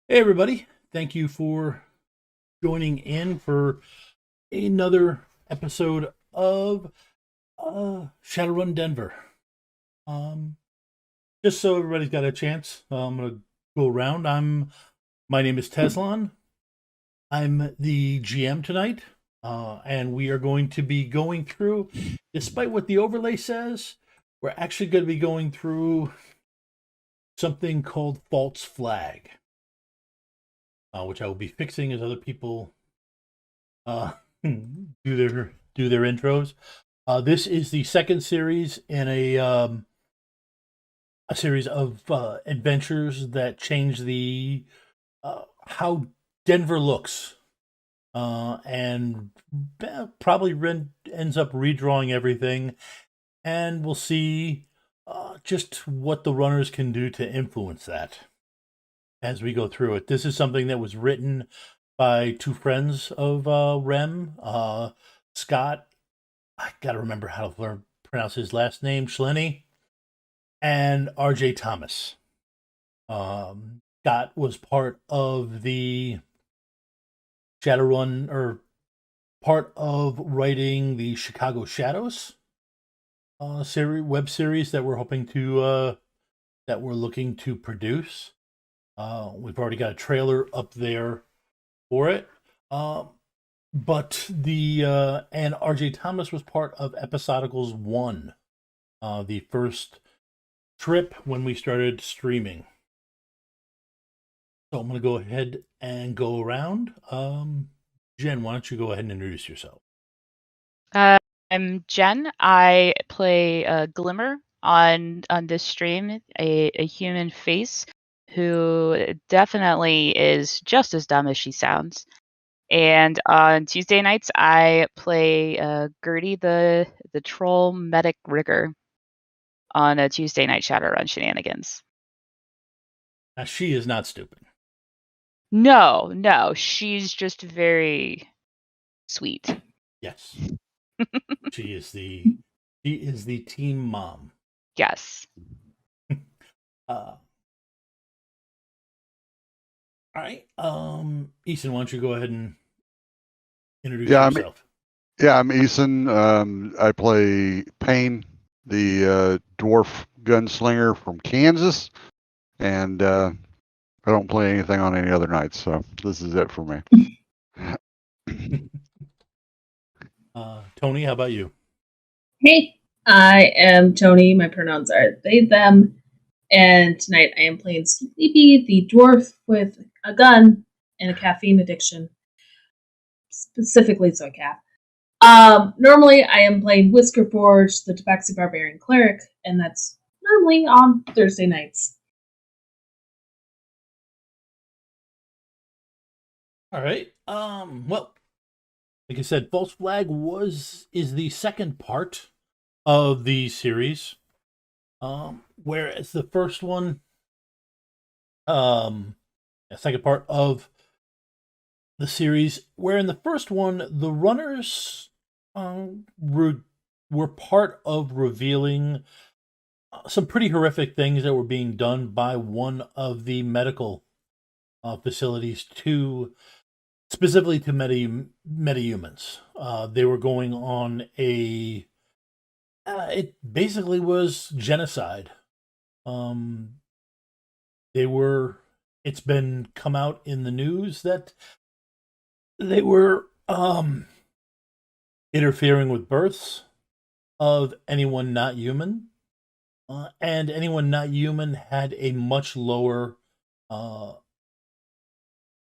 Hey, everybody. Thank you for joining in for another episode of Shadowrun Denver. Um, just so everybody's got a chance, I'm going to go around. My name is Teslan. I'm the GM tonight, and we are going to be going through, despite what the overlay says, we're actually going to be going through something called False Flag, which I will be fixing as other people uh, do their intros. This is the second series in a series of adventures that change the how Denver looks, and probably ends up redrawing everything, and we'll see just what the runners can do to influence that as we go through it. This is something that was written by two friends of Rem, Scott. I gotta remember how to pronounce his last name, Schlenny, and R.J. Thomas. Scott was part of the Shadowrun, or part of writing the Chicago Shadows web series that we're looking to produce. We've already got a trailer up there for it. But the and R.J. Thomas was part of Episodicals 1, the first trip when we started streaming. So I'm going to go ahead and go around. Jen, why don't you go ahead and introduce yourself? Uh, I'm Jen. I play Glimmer on this stream, a human face who definitely is just as dumb as she sounds. And on Tuesday nights, I play Gertie, the troll medic rigger, on a Tuesday night Shadowrun shenanigans. Now, she is not stupid. No, she's just very sweet. Yes, she is the team mom. Yes. All right. Easton, why don't you go ahead and introduce Yeah, I'm yourself? yeah, I'm Eason. I play Payne, the dwarf gunslinger from Kansas, and I don't play anything on any other nights, so this is it for me. Tony, how about you? Hey, I am Tony. My pronouns are they, them. And tonight I am playing Sleepy, the dwarf with a gun and a caffeine addiction. Specifically, soy cap. Normally I am playing Whisker Forge, the Tabaxi Barbarian Cleric, and that's normally on Thursday nights. All right. Well, like I said, False Flag is the second part of the series. Whereas the first one, the second part of the series, where in the first one the runners were part of revealing some pretty horrific things that were being done by one of the medical facilities to specifically to metahumans. They were going on a it basically was genocide. Um, they were. It's been come out in the news that they were interfering with births of anyone not human, and anyone not human had a uh,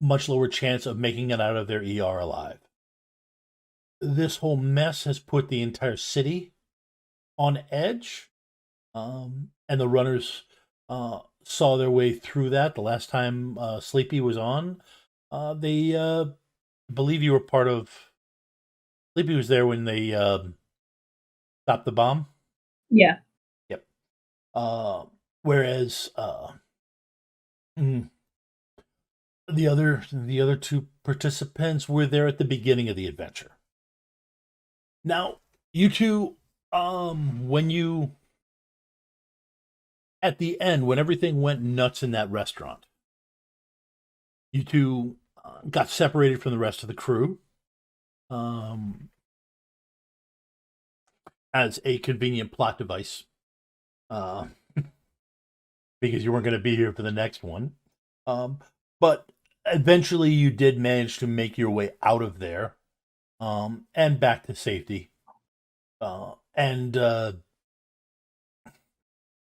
much lower chance of making it out of their ER alive. This whole mess has put the entire city on edge, and the runners saw their way through that. The last time Sleepy was on, they believe you were part of. Sleepy was there when they stopped the bomb. Yeah. Yep. Whereas mm, the other two participants were there at the beginning of the adventure. Now, you two, when you at the end when everything went nuts in that restaurant, You two got separated from the rest of the crew as a convenient plot device because you weren't going to be here for the next one. But eventually you did manage to make your way out of there and back to safety. And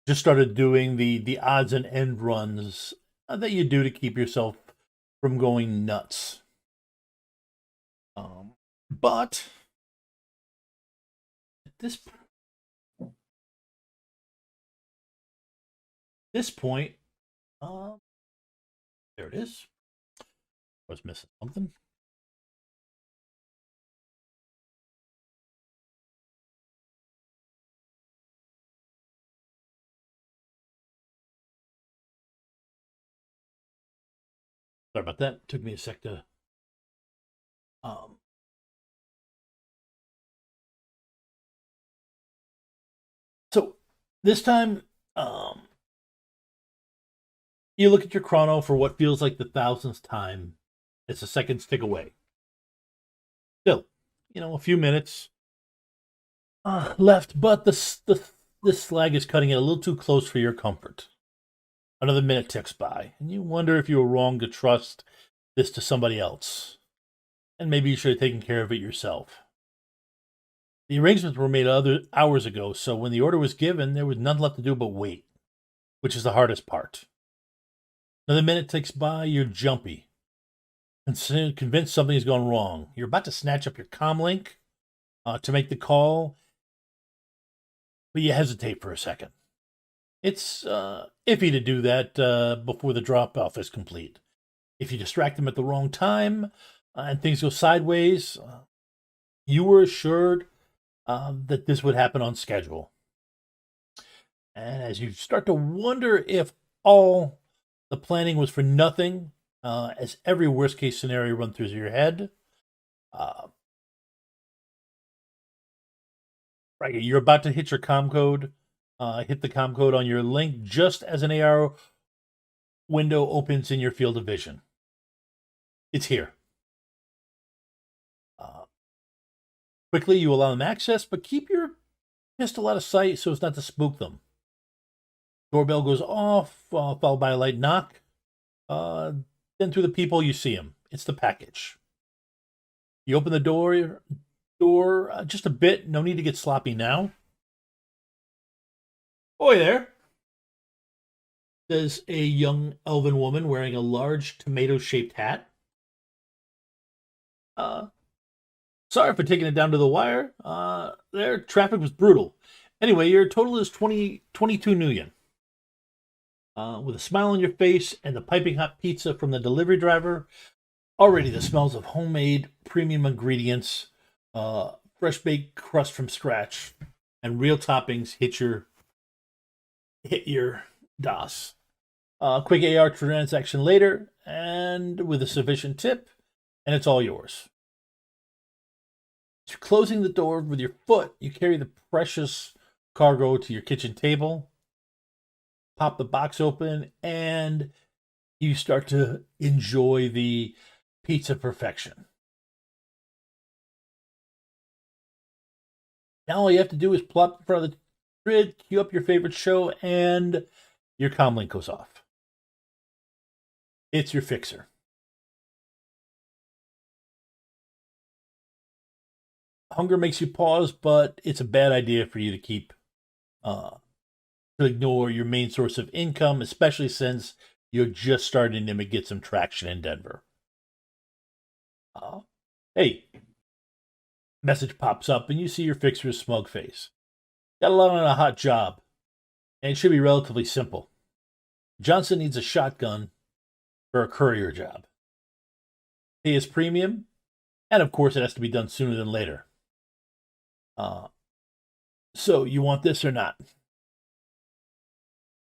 just started doing the odds and end runs that you do to keep yourself from going nuts. But at this point, there it is. I was missing something. Sorry about that. It took me a sec to so this time you look at your chrono for what feels like the 1000th time. It's a seconds tick away. Still, a few minutes left, but this slag is cutting it a little too close for your comfort. Another minute ticks by, and you wonder if you were wrong to trust this to somebody else. And maybe you should have taken care of it yourself. The arrangements were made hours ago, so when the order was given, there was nothing left to do but wait, which is the hardest part. Another minute ticks by, you're jumpy, convinced something has gone wrong. You're about to snatch up your comlink to make the call, but you hesitate for a second. It's iffy to do that before the drop-off is complete. If you distract them at the wrong time and things go sideways, you were assured that this would happen on schedule. And as you start to wonder if all the planning was for nothing, as every worst-case scenario runs through your head, right, you're about to hit your comm code. Hit the comm code on your link just as an AR window opens in your field of vision. It's here. Quickly, you allow them access, but keep your pistol out of sight so as not to spook them. Doorbell goes off, followed by a light knock. Then through the people, you see him. It's the package. You open the door just a bit. No need to get sloppy now. Boy there. There's a young elven woman wearing a large tomato-shaped hat. Sorry for taking it down to the wire. Their traffic was brutal. Anyway, your total is 22 Nuyen. With a smile on your face and the piping hot pizza from the delivery driver, already the smells of homemade premium ingredients, fresh baked crust from scratch, and real toppings hit your DOS. Quick AR transaction later, and with a sufficient tip, and it's all yours. As you're closing the door with your foot, you carry the precious cargo to your kitchen table, pop the box open, and you start to enjoy the pizza perfection. Now all you have to do is plop in front of the grid, cue up your favorite show, and your comlink goes off. It's your fixer. Hunger makes you pause, but it's a bad idea for you to keep to ignore your main source of income, especially since you're just starting to get some traction in Denver. Hey, message pops up and you see your fixer's smug face. Got a lot on a hot job, and it should be relatively simple. Johnson needs a shotgun for a courier job. Pay is premium, and of course it has to be done sooner than later. So you want this or not?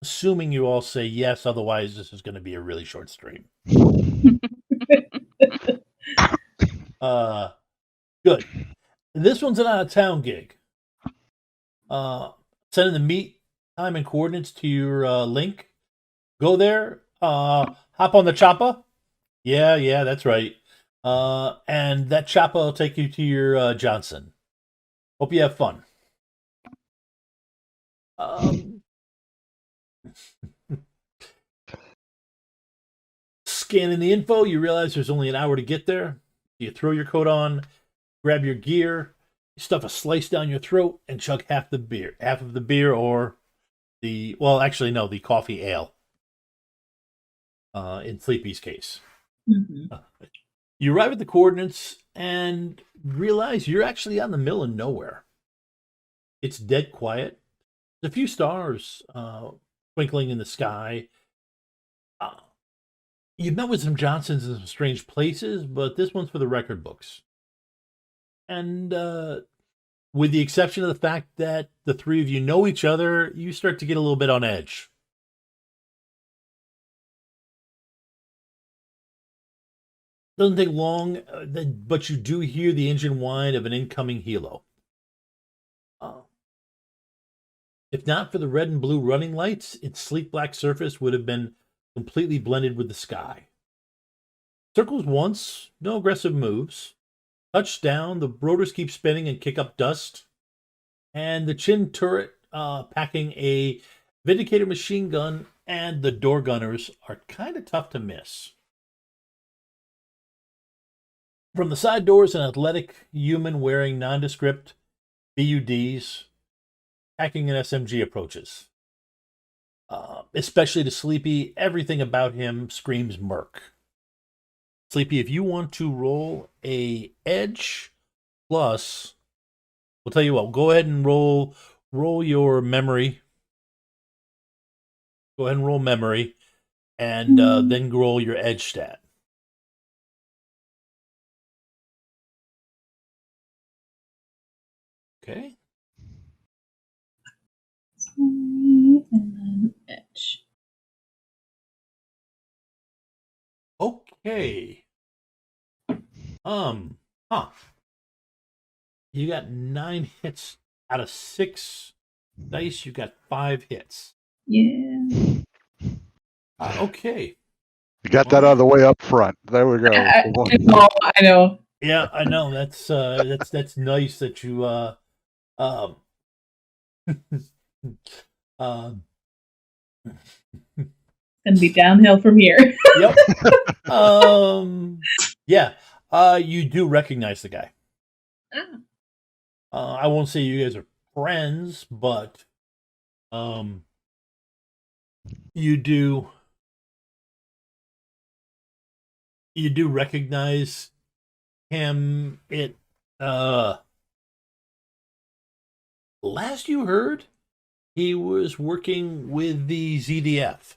Assuming you all say yes, otherwise this is going to be a really short stream. Good. This one's an out-of-town gig. Sending the meet time and coordinates to your link. Go there, hop on the chopper, Yeah, that's right. And that chopper will take you to your Johnson. Hope you have fun. Um, Scanning the info, you realize there's only an hour to get there. You throw your coat on, grab your gear, stuff a slice down your throat, and chug half of the beer, or actually no, the coffee ale. In Sleepy's case, you arrive at the coordinates and realize you're actually out in the middle of nowhere. It's dead quiet. There's a few stars twinkling in the sky. You've met with some Johnsons in some strange places, but this one's for the record books. And with the exception of the fact that the three of you know each other, you start to get a little bit on edge. Doesn't take long, but you do hear the engine whine of an incoming helo. If not for the red and blue running lights, its sleek black surface would have been completely blended with the sky. Circles once, no aggressive moves. Touchdown, the rotors keep spinning and kick up dust. And the chin turret packing a Vindicator machine gun and the door gunners are kind of tough to miss. From the side doors, an athletic human wearing nondescript BUDs packing an SMG approaches. Especially to Sleepy, everything about him screams Merc. Sleepy, if you want to roll a Edge plus, we'll tell you what, go ahead and roll your memory. Go ahead and roll memory, and then roll your Edge stat. Okay. And then Edge. Okay. You got 9 hits out of 6 dice. You got 5 hits. Yeah. Okay. You got that out of the way up front. There we go. I know. Yeah, I know. That's nice that you Gonna be downhill from here. Yep. Yeah. You do recognize the guy. I won't say you guys are friends, but you do recognize him. Last you heard, he was working with the ZDF.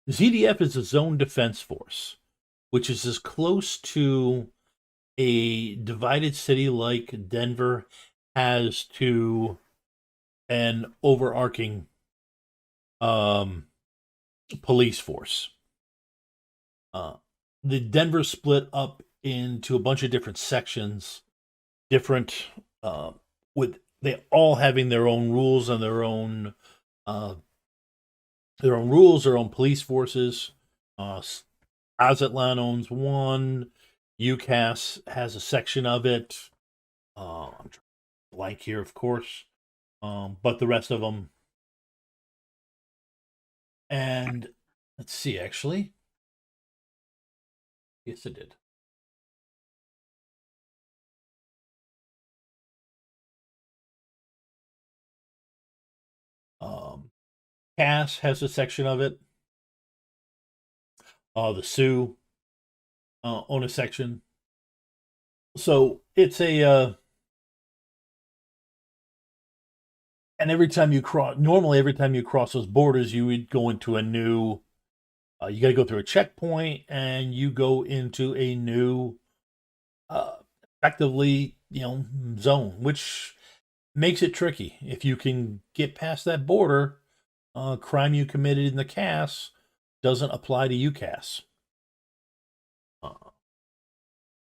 The ZDF is a zone defense force, which is as close to a divided city like Denver has to an overarching police force. The Denver split up into a bunch of different sections, different with they all having their own rules and their own police forces. Azatlan owns one. UCAS has a section of it. I'm blank here, of course, but the rest of them. And let's see, actually. Yes, it did. Cass has a section of it. The Sioux own a section. So it's a and every time you cross those borders, you would go into a new you got to go through a checkpoint and you go into a new effectively, zone, which makes it tricky. If you can get past that border, crime you committed in the CAS doesn't apply to UCAS.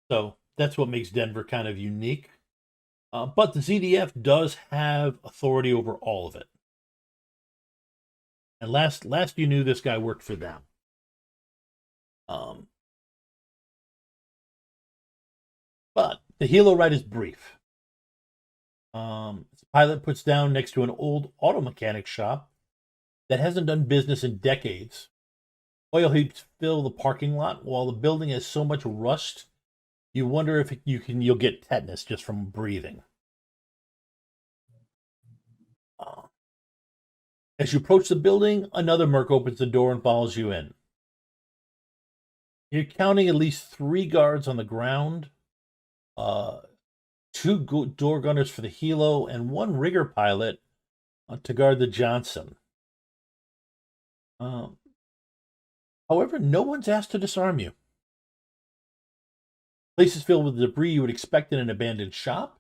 So that's what makes Denver kind of unique. But the ZDF does have authority over all of it. And last you knew, this guy worked for them. Um, but the helo ride is brief. The pilot puts down next to an old auto mechanic shop that hasn't done business in decades. Oil heaps fill the parking lot, while the building has so much rust you wonder if you'll get tetanus just from breathing. As you approach the building, another merc opens the door and follows you in. You're counting at least 3 guards on the ground, 2 door gunners for the helo, and 1 rigger pilot to guard the Johnson. However, no one's asked to disarm you. Place is filled with debris you would expect in an abandoned shop.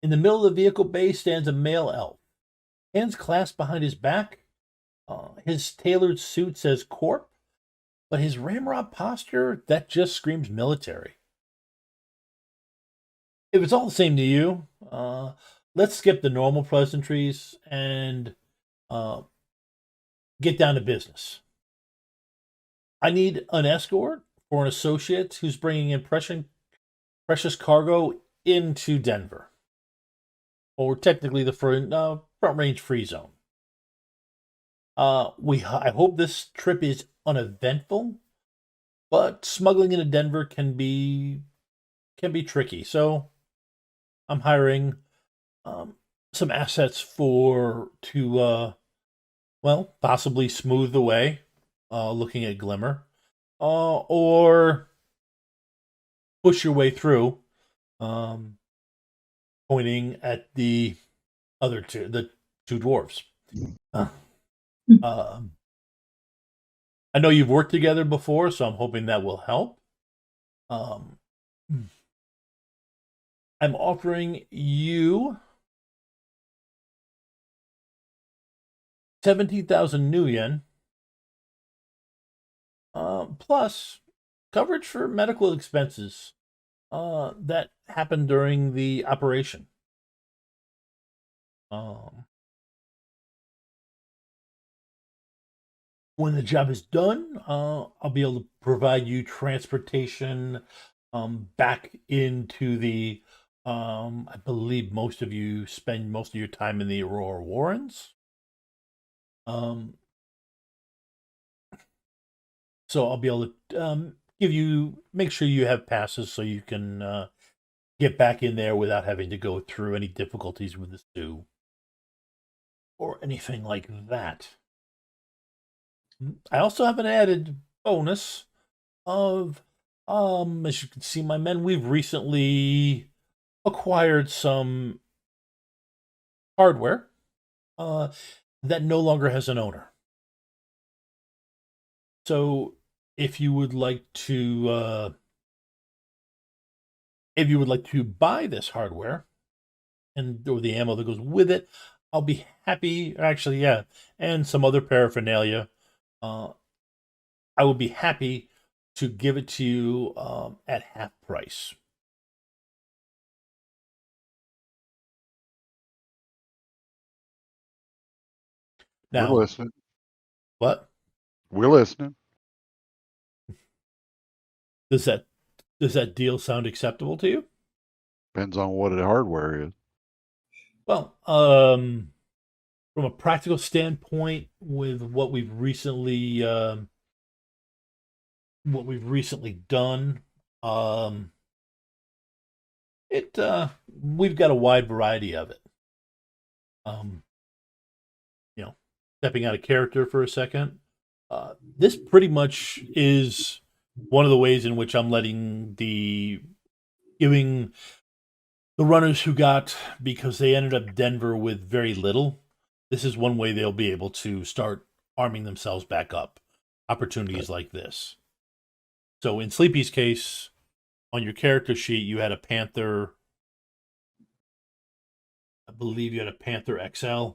In the middle of the vehicle bay stands a male elf, hands clasped behind his back. His tailored suit says corp, but his ramrod posture, that just screams military. If it's all the same to you, let's skip the normal pleasantries and get down to business. I need an escort for an associate who's bringing in precious cargo into Denver, or technically the front range free zone. I hope this trip is uneventful, but smuggling into Denver can be tricky. So I'm hiring some assets to possibly smooth the way. Looking at Glimmer, or push your way through, pointing at the two dwarves. I know you've worked together before, so I'm hoping that will help. I'm offering you 17,000 new yen. Plus coverage for medical expenses that happened during the operation. When the job is done, I'll be able to provide you transportation back into the. I believe most of you spend most of your time in the Aurora Warrens. So I'll be able to make sure you have passes so you can get back in there without having to go through any difficulties with the stew or anything like that. I also have an added bonus of, as you can see, my men, we've recently acquired some hardware that no longer has an owner. So if you would like to buy this hardware or the ammo that goes with it, I'll be happy. Actually, yeah, and some other paraphernalia. I would be happy to give it to you at half price. Now, we're listening. What? We're listening. Does that deal sound acceptable to you? Depends on what the hardware is. Well, from a practical standpoint, with what we've recently done, we've got a wide variety of it. Stepping out of character for a second, this pretty much is one of the ways in which I'm giving the runners who got, because they ended up Denver with very little. This is one way they'll be able to start arming themselves back up. Opportunities like this. So in Sleepy's case, on your character sheet, you had a Panther. I believe you had a Panther XL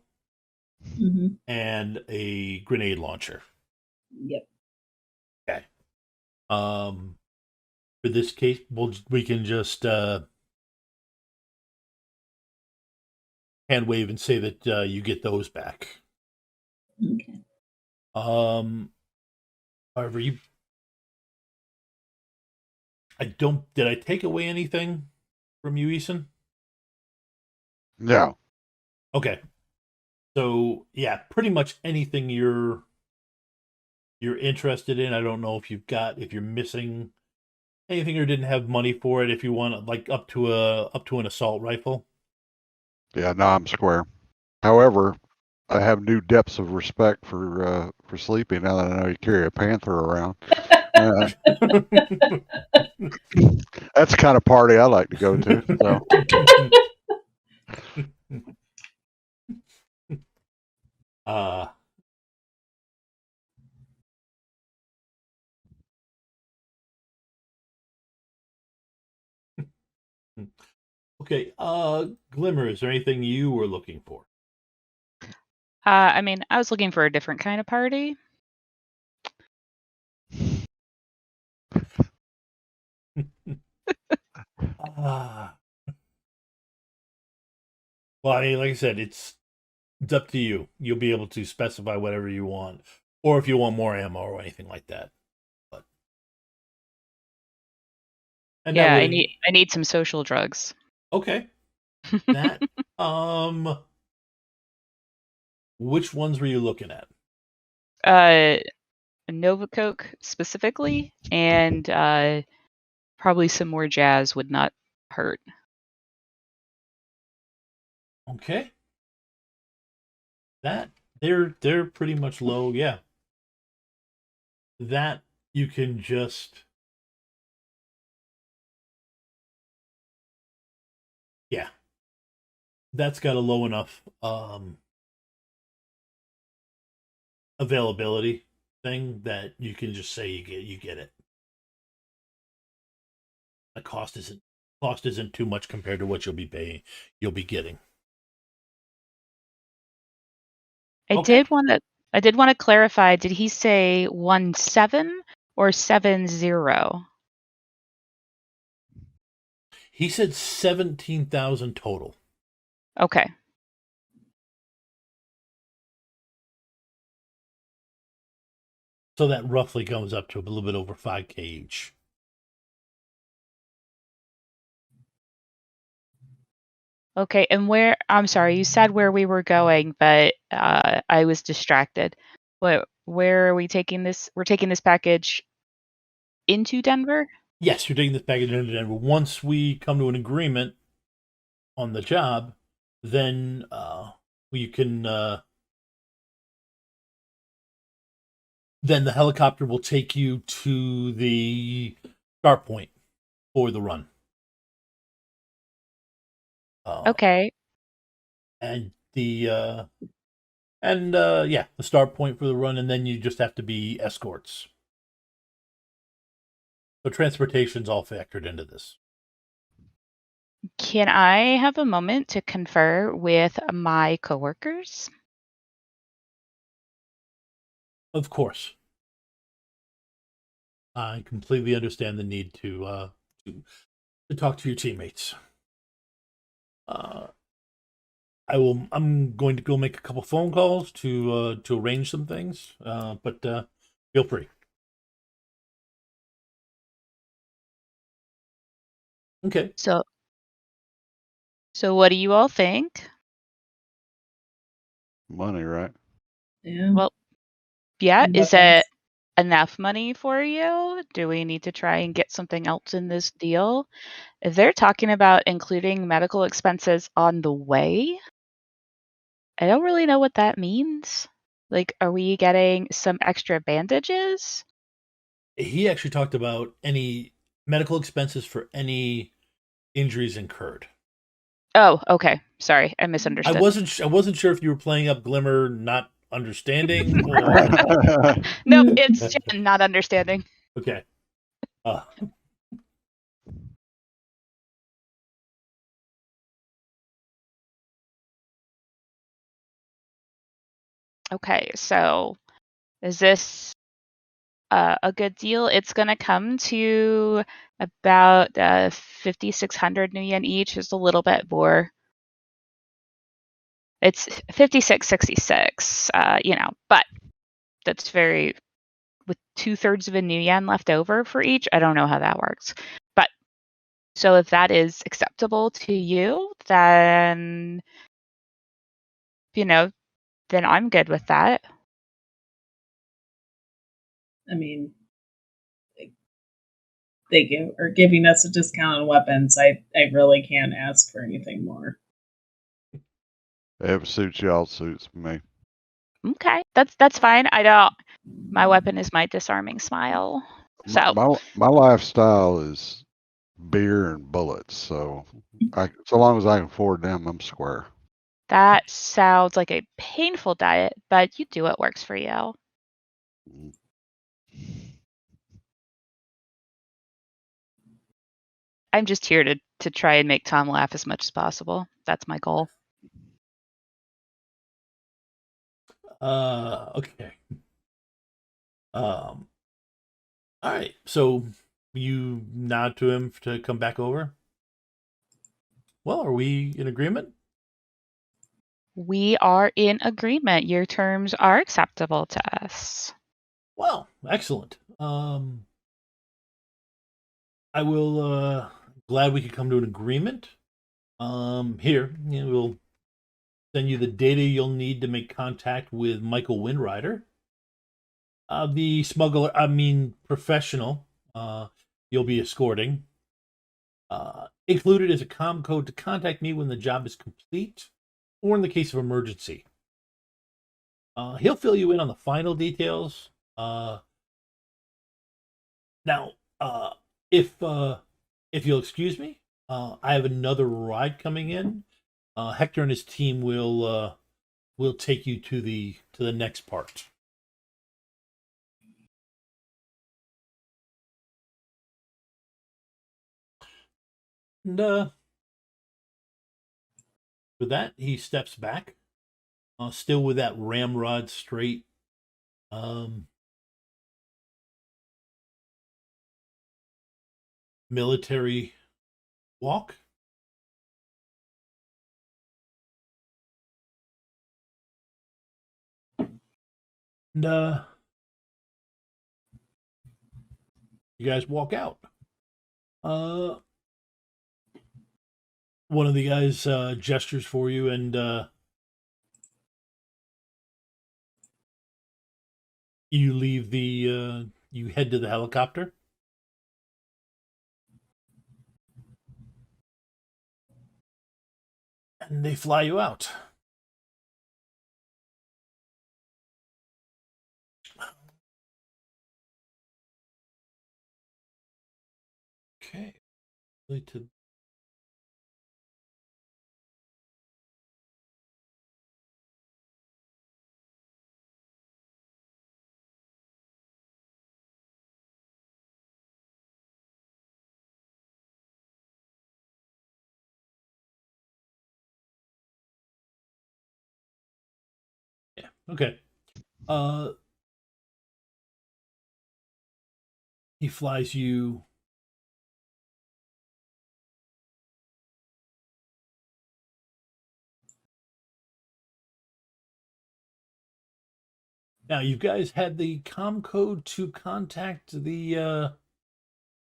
and a grenade launcher. Yep. Okay. For this case, we can just hand wave and say that you get those back. Okay. However, Did I take away anything from you, Eason? No. Okay. So yeah, pretty much anything you're interested in. I don't know if you're missing anything or didn't have money for it. If you want like up to an assault rifle. Yeah, no, I'm square. However, I have new depths of respect for Sleepy now that I know you carry a panther around. Uh, that's the kind of party I like to go to. So uh okay. Glimmer, is there anything you were looking for? I mean, I was looking for a different kind of party. Ah. Well, I mean, like I said, it's up to you. You'll be able to specify whatever you want, or if you want more ammo or anything like that. But and that Yeah, would I need some social drugs. okay. That which ones were you looking at? Nova Coke specifically, and probably some more jazz would not hurt. Okay. That they're pretty much low, yeah. That you can just yeah. That's got a low enough availability thing that you can just say you get it. The cost isn't too much compared to what you'll be getting. I Okay. did want to clarify. Did he say 17 or 70? He said 17,000 total. Okay. So that roughly comes up to a little bit over 5K each. Okay, and I'm sorry, you said where we were going, but I was distracted. Where are we taking this? We're taking this package into Denver? Yes, you're taking this package into Denver. Once we come to an agreement on the job, then we can then the helicopter will take you to the start point for the run. Okay. And the the start point for the run, and then you just have to be escorts. So transportation's all factored into this. Can I have a moment to confer with my coworkers? Of course, I completely understand the need to talk to your teammates. I'm going to go make a couple phone calls to arrange some things. But feel free. Okay. So what do you all think? money, right? Yeah. Well, yeah, And is weapons. it enough money for you? Do we need to try and get something else in this deal? If they're talking about including medical expenses on the way, I don't really know what that means. Like, are we getting some extra bandages? He actually talked about any medical expenses for any injuries incurred. Oh, okay. Sorry, I misunderstood. I wasn't sure if you were playing up Glimmer not understanding or Nope, it's Jen not understanding. okay. Uh, Okay, so is this a good deal? It's going to come to about 5,600 New Yen each, just a little bit more. It's 56.66, but that's very 2/3 of a new yen left over for each. I don't know how that works. But so if that is acceptable to you, then, then I'm good with that. I mean, they are giving us a discount on weapons. I really can't ask for anything more. If it suits y'all, suits me. Okay, that's fine. My weapon is my disarming smile. So My lifestyle is beer and bullets, so so long as I can afford them, I'm square. that sounds like a painful diet, but you do what works for you. I'm just here to try and make Tom laugh as much as possible. That's my goal. Okay. All right. So you nod to him to come back over. Well, are we in agreement? We are in agreement. Your terms are acceptable to us. Well, excellent. I will glad we could come to an agreement. Here, we'll send you the data you'll need to make contact with Michael Windrider. The professional, you'll be escorting. Included is a comm code to contact me when the job is complete, or in the case of emergency. He'll fill you in on the final details. Now, if you'll excuse me, I have another ride coming in. Hector and his team will take you to the next part. And with that, he steps back, still with that ramrod straight. Military walk. And you guys walk out. One of the guys gestures for you, and you leave the you head to the helicopter. And they fly you out. Okay. Yeah. Okay. He flies you. Now, you guys had the comm code to contact the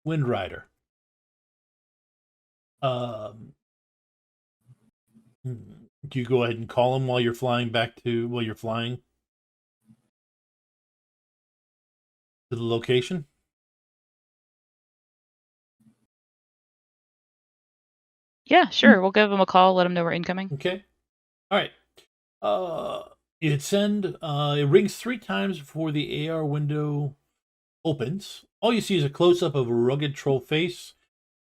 Windrider. Do you go ahead and call him while you're flying to the location? Yeah, sure. We'll give him a call, let him know we're incoming. Okay. All right. You hit send. It rings 3 times before the AR window opens. All you see is a close up of a rugged troll face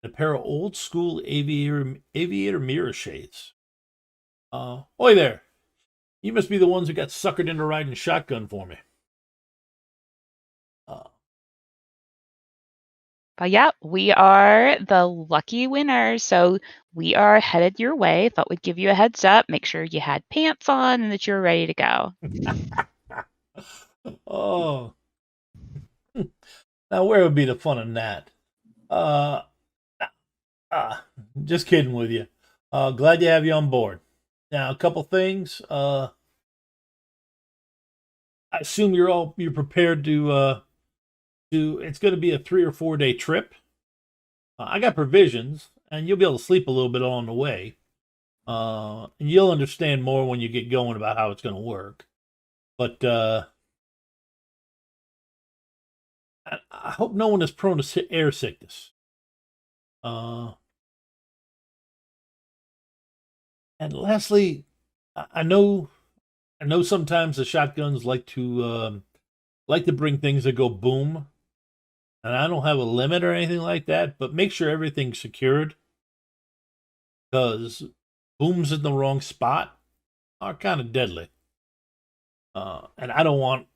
and a pair of old school aviator mirror shades. Oi there. You must be the ones who got suckered into riding shotgun for me. But yeah, we are the lucky winners. So we are headed your way. Thought we'd give you a heads up, make sure you had pants on and that you're ready to go. Oh. Now, where would be the fun in that? Just kidding with you. Glad to have you on board. Now, a couple things. I assume you're prepared to it's going to be a 3 or 4 day trip. I got provisions, and you'll be able to sleep a little bit along the way. And you'll understand more when you get going about how it's going to work. But I hope no one is prone to air sickness. And lastly, I know sometimes the shotguns like to bring things that go boom, and I don't have a limit or anything like that. But make sure everything's secured, because booms in the wrong spot are kind of deadly. And I don't want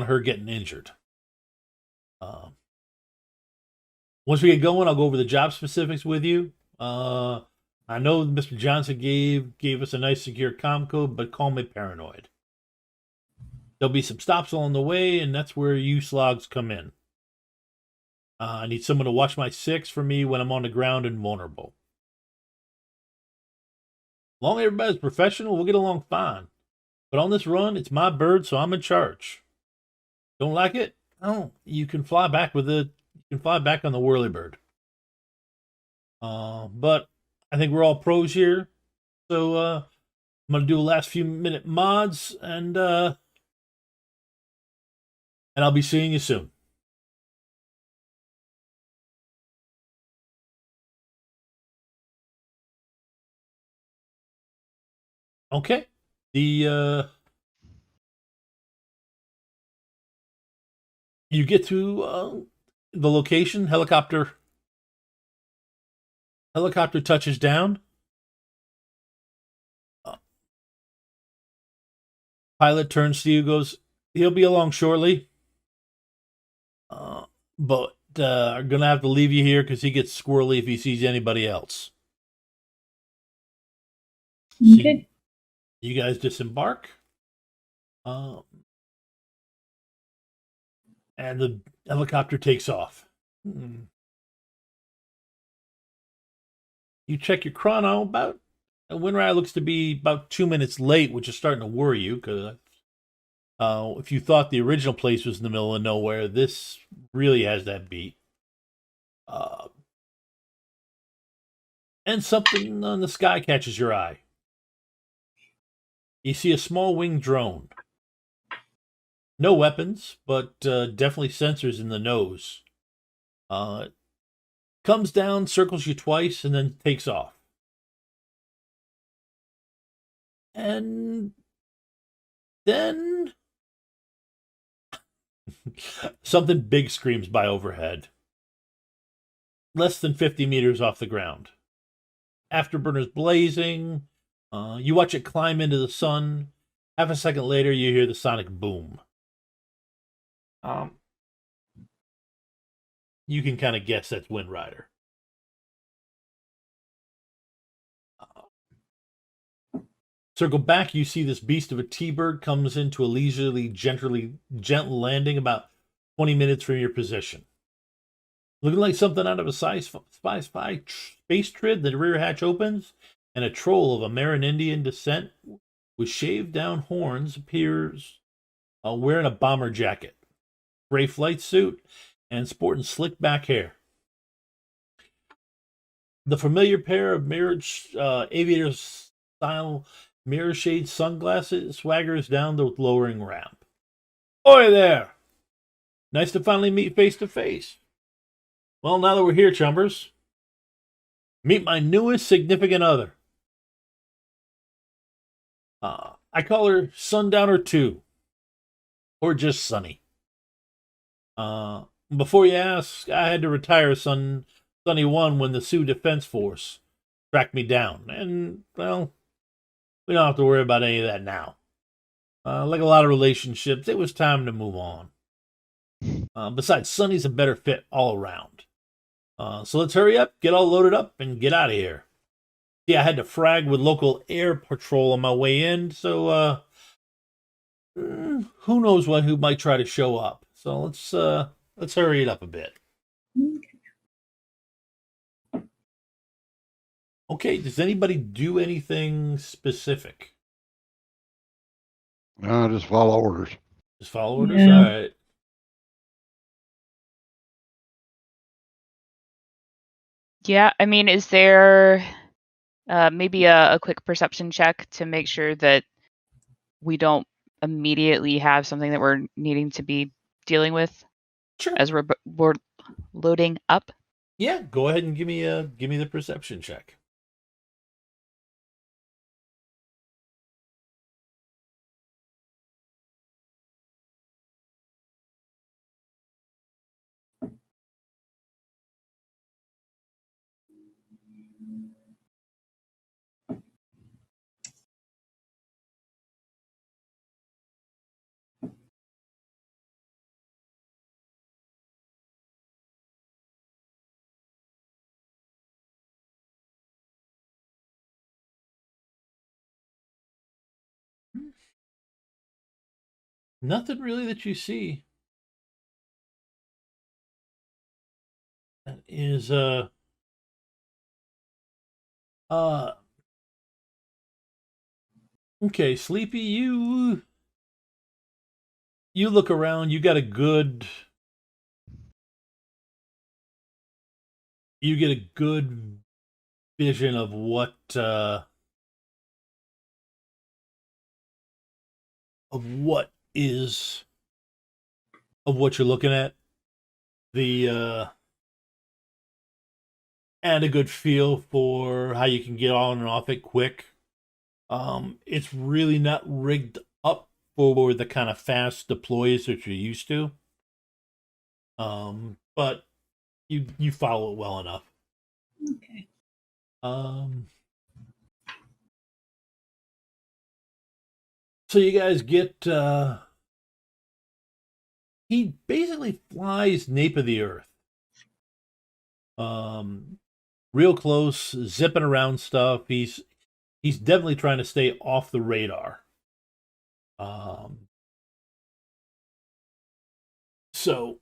her getting injured. Once we get going, I'll go over the job specifics with you. I know Mr. Johnson gave us a nice secure comm code, but call me paranoid. There'll be some stops along the way, and that's where you slogs come in. I need someone to watch my 6 for me when I'm on the ground and vulnerable. As long as everybody's professional, we'll get along fine. But on this run, it's my bird, so I'm in charge. Don't like it? Oh, you can fly back with it. You can fly back on the whirlybird. But I think we're all pros here, so I'm gonna do a last few minute mods, and I'll be seeing you soon. Okay. You get to the location. Helicopter touches down. Pilot turns to you, goes, "He'll be along shortly. But I'm gonna have to leave you here because he gets squirrely if he sees anybody else." Okay. So you guys disembark. And the helicopter takes off. You check your chrono. About Windrider looks to be about 2 minutes late, which is starting to worry you, because if you thought the original place was in the middle of nowhere, this really has that beat. And something on the sky catches your eye. You see a small winged drone. No weapons, but definitely sensors in the nose. Comes down, circles you twice, and then takes off. And then something big screams by overhead. Less than 50 meters off the ground. Afterburners blazing. You watch it climb into the sun. Half a second later, you hear the sonic boom. You can kind of guess that's Windrider. Circle back, you see this beast of a T-bird comes into a leisurely, gentle landing about 20 minutes from your position. Looking like something out of a sci-fi space trid, the rear hatch opens, and a troll of Amerindian descent with shaved down horns appears, wearing a bomber jacket, gray flight suit, and sporting slick back hair. The familiar pair of mirrored aviator-style mirror shade sunglasses swaggers down the lowering ramp. "Oi there! Nice to finally meet face to face. Well, now that we're here, chumbers, meet my newest significant other. I call her Sundowner 2, or just Sunny. Before you ask, I had to retire Sunny 1 when the Sioux Defense Force tracked me down, and, well, we don't have to worry about any of that now. Like a lot of relationships, it was time to move on. Besides, Sunny's a better fit all around. So let's hurry up, get all loaded up, and get out of here. Yeah, I had to frag with local air patrol on my way in, so who knows who might try to show up. So let's hurry it up a bit." Okay, does anybody do anything specific? Just follow orders. Just follow orders? Yeah. All right. Yeah, I mean, is there maybe a quick perception check to make sure that we don't immediately have something that we're needing to be dealing with Sure. as we're loading up? Yeah, go ahead and give me the perception check. Nothing really that you see that is uh okay, Sleepy, you look around, you get a good vision of what is of what you're looking at. The and a good feel for how you can get on and off it quick. It's really not rigged up for the kind of fast deploys that you're used to. But you follow it well enough. Okay. So you guys get he basically flies nape of the earth. Real close, zipping around stuff. He's definitely trying to stay off the radar. So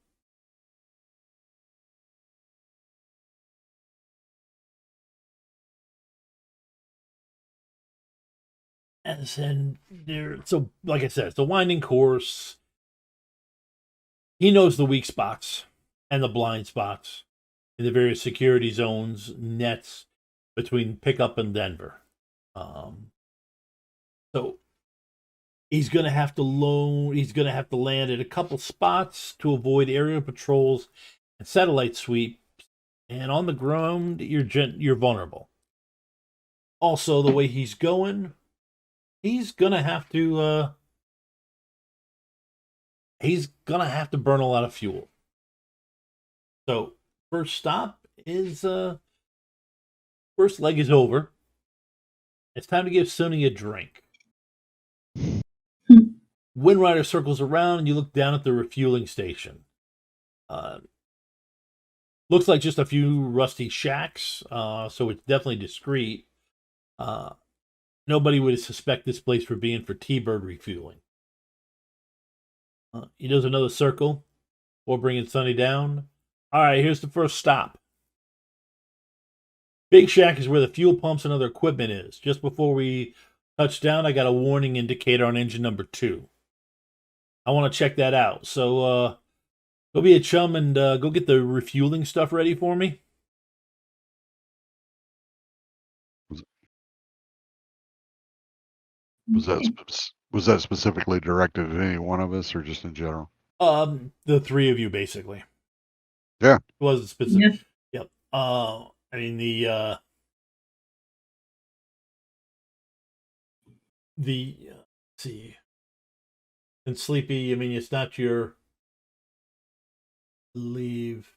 as in there, so like I said, it's a winding course. He knows the weak spots and the blind spots in the various security zones, nets between pickup and Denver. So he's gonna have to land at a couple spots to avoid aerial patrols and satellite sweeps. And on the ground, you're vulnerable. Also, the way he's going, he's gonna have to burn a lot of fuel. So first stop is first leg is over. It's time to give Sony a drink. Windrider circles around and you look down at the refueling station. Looks like just a few rusty shacks, so it's definitely discreet. Nobody would suspect this place for being for T-Bird refueling. He does another circle before bringing Sunny down. All right, here's the first stop. Big Shack is where the fuel pumps and other equipment is. Just before we touch down, I got a warning indicator on engine number 2. I want to check that out. So go be a chum and go get the refueling stuff ready for me. Was Okay. that specifically directed at any one of us or just in general? The three of you basically. Yeah. It wasn't specific. Yeah. Yep. I mean the let's see. And Sleepy, I mean it's not your leave.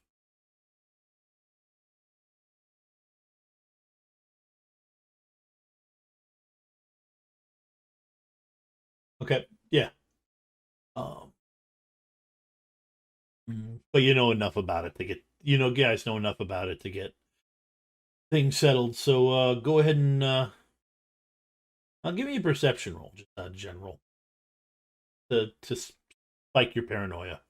Okay. Yeah. Um but you know enough about it to get guys know enough about it to get things settled. So go ahead and I'll give you a perception roll, just general. To spike your paranoia.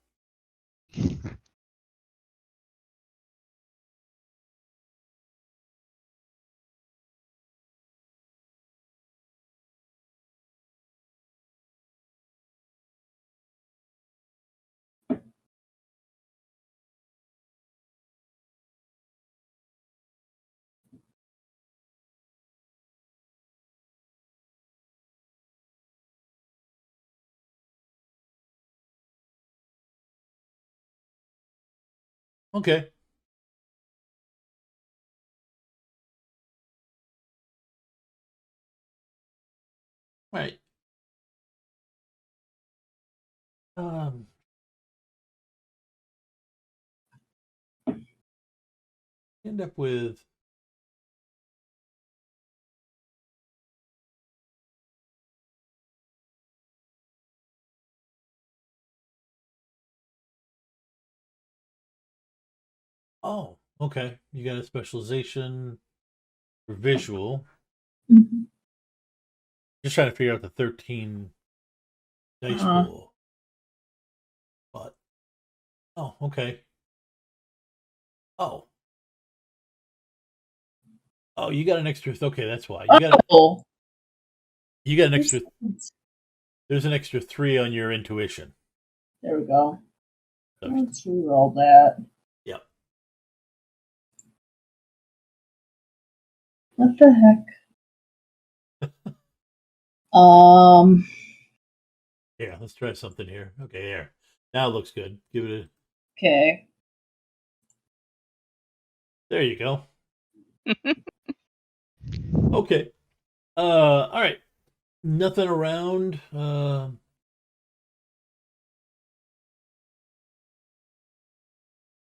Okay. All right. Um, end up with oh, okay. You got a specialization for visual. Mhm. Just trying to figure out the 13 dice Uh-huh. pool. But oh, okay. Oh. Oh, you got an extra okay, that's why. Oh, You got an there's extra there's an extra 3 on your intuition. there we go. So, Let's re-roll that. yep. What the heck? Um. Yeah, let's try something here. Okay, there. Now it looks good. Give it a Okay. there you go. Okay. All right. Nothing around.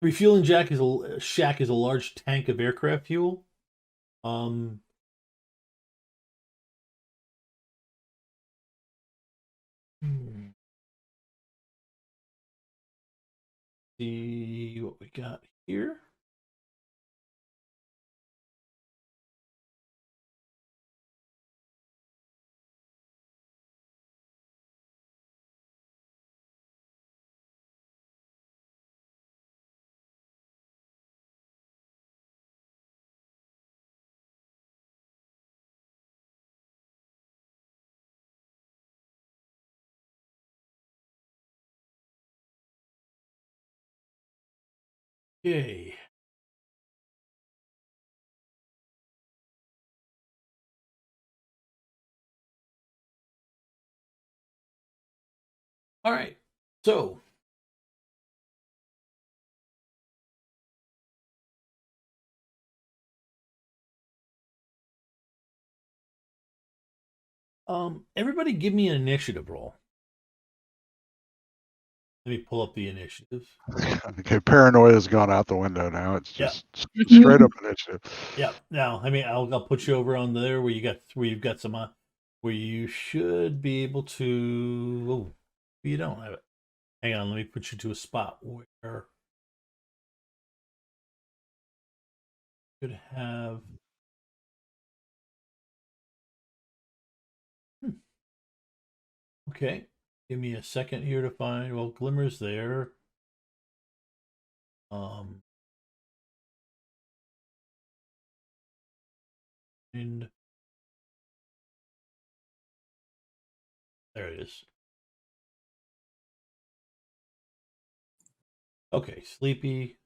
Refueling shack is a large tank of aircraft fuel. Um, hmm, see what we got here. Okay. All right. So, everybody give me an initiative roll. Let me pull up the initiative. Okay, paranoia's gone out the window now. It's Yeah. just straight up initiative. Yeah. Now, I mean, I'll put you over on there where you've got some where you should be able to. Oh, you don't have it. Hang on, let me put you to a spot where you could have. Hmm, okay, give me a second here to find. Well, Glimmer's there. Um, and there it is. Okay, Sleepy,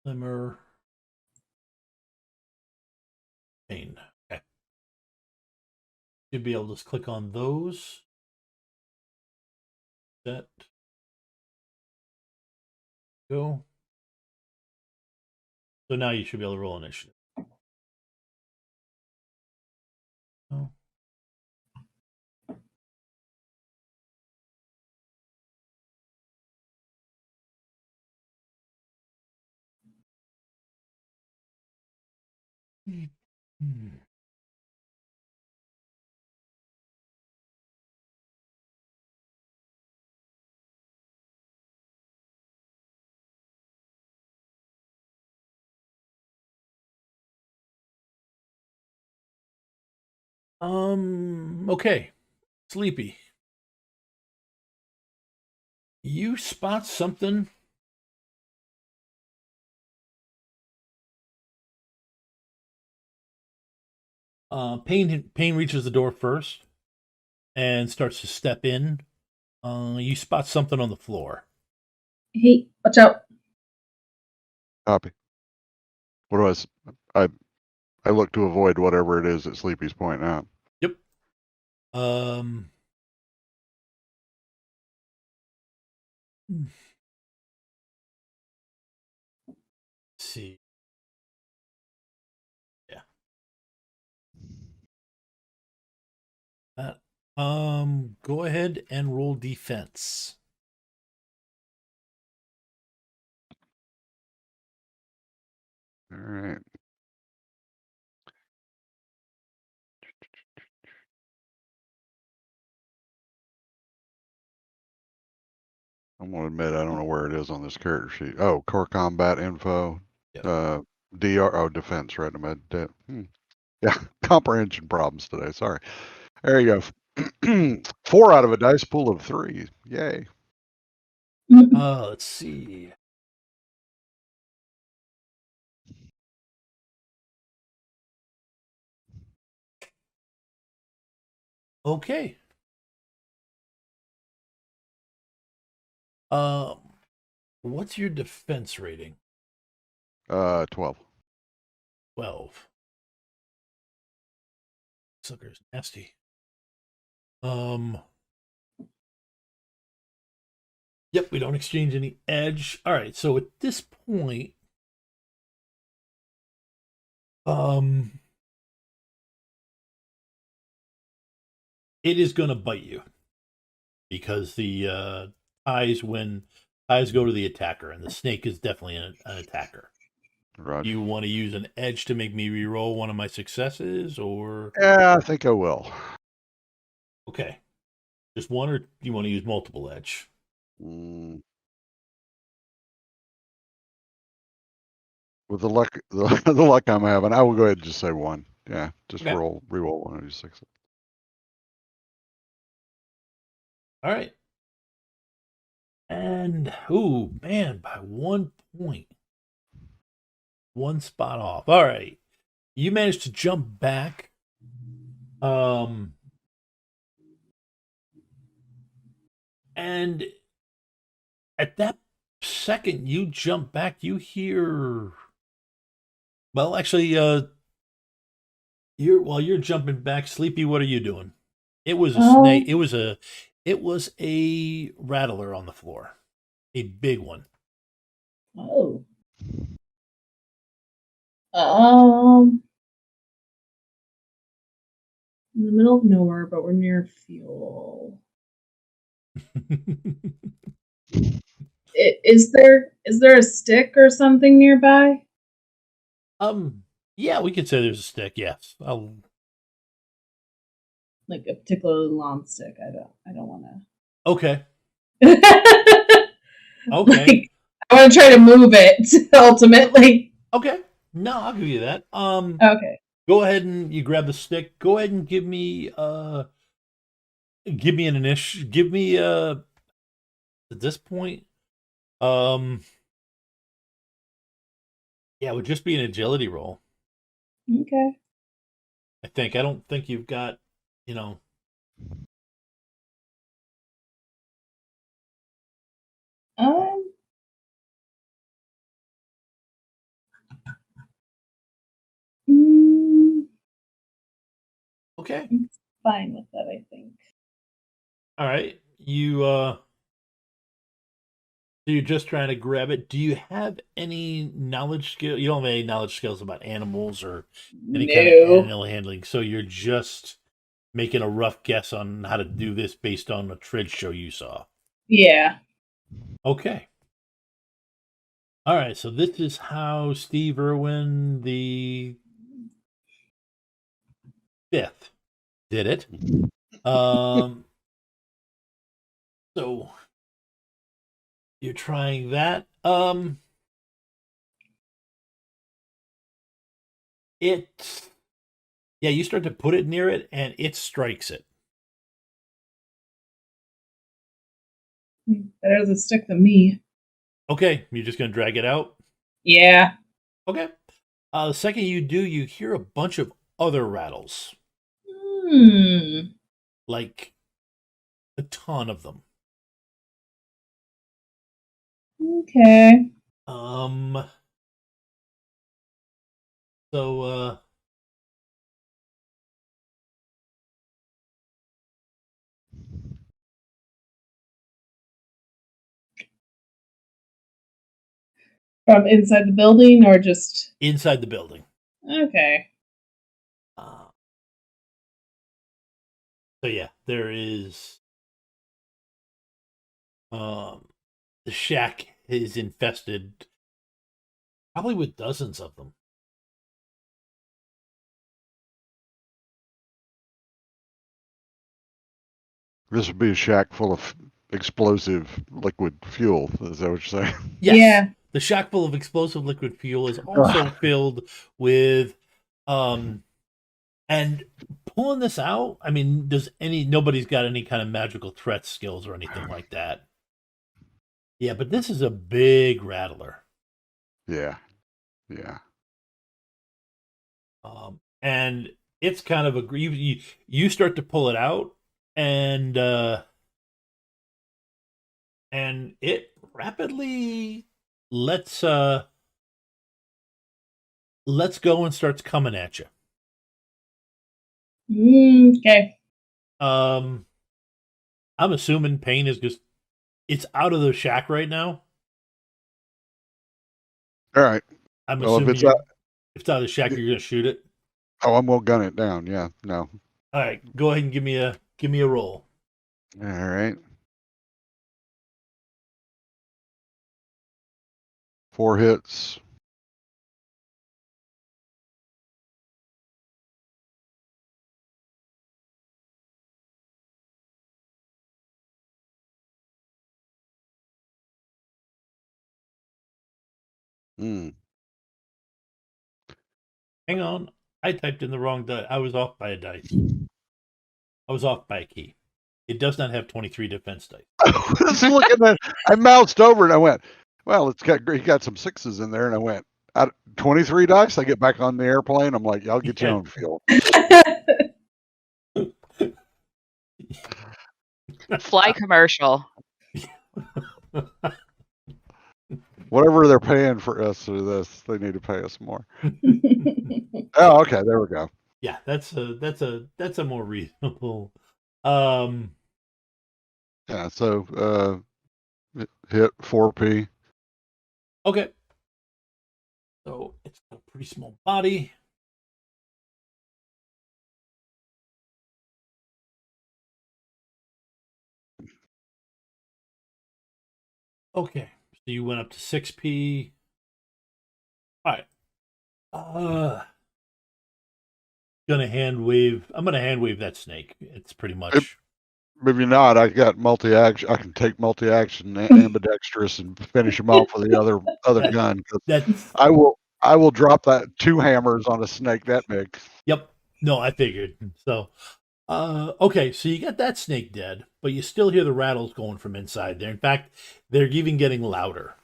Glimmer, Pain. Okay, you'd be able to just click on those. Set. Go. So now you should be able to roll initiative. Oh. Hmm. Okay. Sleepy. You spot something. Pain reaches the door first and starts to step in. You spot something on the floor. Hey, watch out. Copy. What do I look to avoid whatever it is that Sleepy's pointing out. Yep. Um. see. Yeah. Go ahead and roll defense. All right. I'm gonna admit I don't know where it is on this character sheet. Oh, core combat info. Yep. DR. Oh, defense. Right. Yeah, comprehension problems today. Sorry. There you go. 4 out of a dice pool of 3. Yay. Let's see. Okay. What's your defense rating? 12. 12. Sucker's nasty. Yep, we don't exchange any edge. All right, so at this point, it is going to bite you because the ties go to the attacker, and the snake is definitely an attacker. Roger. You want to use an edge to make me re-roll one of my successes, or Yeah, I think I will. okay, just one, or you want to use multiple edge? With the luck, the luck I'm having, I will go ahead and just say 1. Yeah, just Okay. re-roll 1 of these 6. All right. And, ooh, man, by 1 point. 1 spot off. All right. You managed to jump back. And at that second you jump back, you hear. Well, actually, while you're jumping back, Sleepy, what are you doing? It was a snake. It was a rattler on the floor. A big one. Oh. In the middle of nowhere, but we're near fuel. Is there a stick or something nearby? Yeah, we could say there's a stick. Yes, Like a particularly long stick. I don't want okay. to. Okay. Like, I want to try to move it ultimately. Okay. No, I'll give you that. Okay. Go ahead and you grab the stick. Go ahead and give me an initiative. Give me at this point. Yeah, it would just be an agility roll. Okay. I think. I don't think you've got, you know. Um. mm, Okay. I'm fine with that, I think. All right. So you're just trying to grab it. Do you have any knowledge skill? You don't have any knowledge skills about animals or any kind of No. animal handling. So you're just making a rough guess on how to do this based on a Trid show you saw. Yeah. Okay. All right. So this is how Steve Irwin the 5th did it. So you're trying that. You start to put it near it and it strikes it. Better the stick than me. Okay, you're just gonna drag it out? Yeah. Okay. The second you do, you hear a bunch of other rattles. Like a ton of them. Okay. So From inside the building or just inside the building. okay? So yeah, there is. The shack is infested, probably with dozens of them. This would be a shack full of explosive liquid fuel. Is that what you're saying? Yes. Yeah. The shack full of explosive liquid fuel is also filled with, and pulling this out. I mean, nobody's got any kind of magical threat skills or anything like that. Yeah, but this is a big rattler. Yeah. And it's kind of you start to pull it out, and it rapidly lets go and starts coming at you. Okay. I'm assuming Pain is just it's out of the shack right now. All right. I'm Well, assuming if it's out of the shack, you're gonna shoot it. Oh, I'm gonna gun it down. Yeah. No. All right, go ahead and give me a roll. All right. 4 hits. Hang on, I typed in the wrong die. I was off by a dice. I was off by a key. It does not have 23 defense dice. I was looking at. I moused over and I went, "Well, he got some 6s in there," and I went, 23 dice. I get back on the airplane. I'm like, "Y'all get your own fuel." Fly commercial. Whatever they're paying for us for this, they need to pay us more. Oh, okay, there we go. Yeah, that's a more reasonable. Yeah, so hit 4P. Okay. So it's got a pretty small body. Okay, so you went up to 6P. All right. I'm gonna hand wave that snake. It's pretty much. Maybe not. I got multi-action. I can take multi-action ambidextrous and finish him off with the other gun. That's. I will drop that 2 hammers on a snake that big. Yep. No, I figured. So, okay, so you got that snake dead, but you still hear the rattles going from inside there. In fact, they're even getting louder.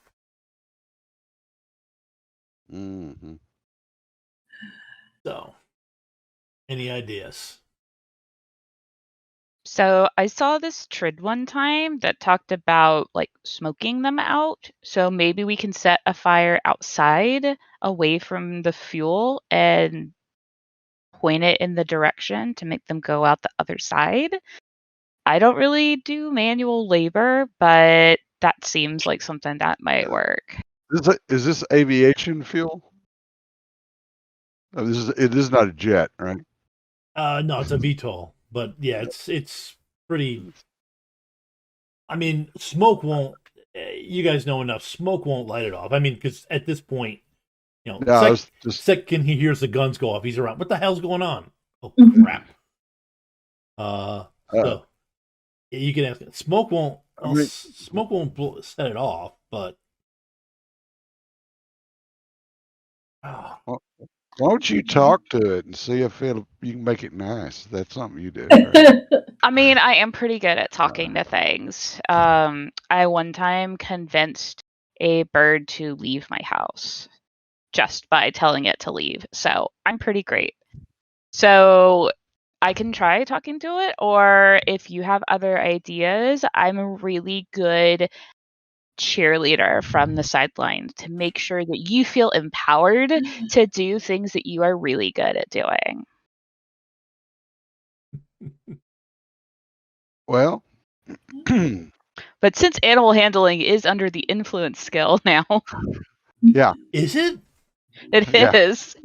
Mm-hmm. So, any ideas? So I saw this trid one time that talked about like smoking them out. So maybe we can set a fire outside away from the fuel and point it in the direction to make them go out the other side. I don't really do manual labor, but that seems like something that might work. Is this aviation fuel? Oh, it is not a jet, right? No, it's a VTOL, but yeah, it's pretty. I mean, smoke won't. You guys know enough. Smoke won't light it off. I mean, because at this point, second he hears the guns go off, he's around. What the hell's going on? Oh crap! So you can ask. Smoke won't. Smoke won't set it off, but. Why don't you talk to it and see if you can make it nice? That's something you do. Right? I mean, I am pretty good at talking to things. I one time convinced a bird to leave my house just by telling it to leave. So I'm pretty great. So I can try talking to it, or if you have other ideas, I'm a really good cheerleader from the sidelines to make sure that you feel empowered to do things that you are really good at doing. Well, but since animal handling is under the influence skill now. Yeah. Is it? It Yeah. is.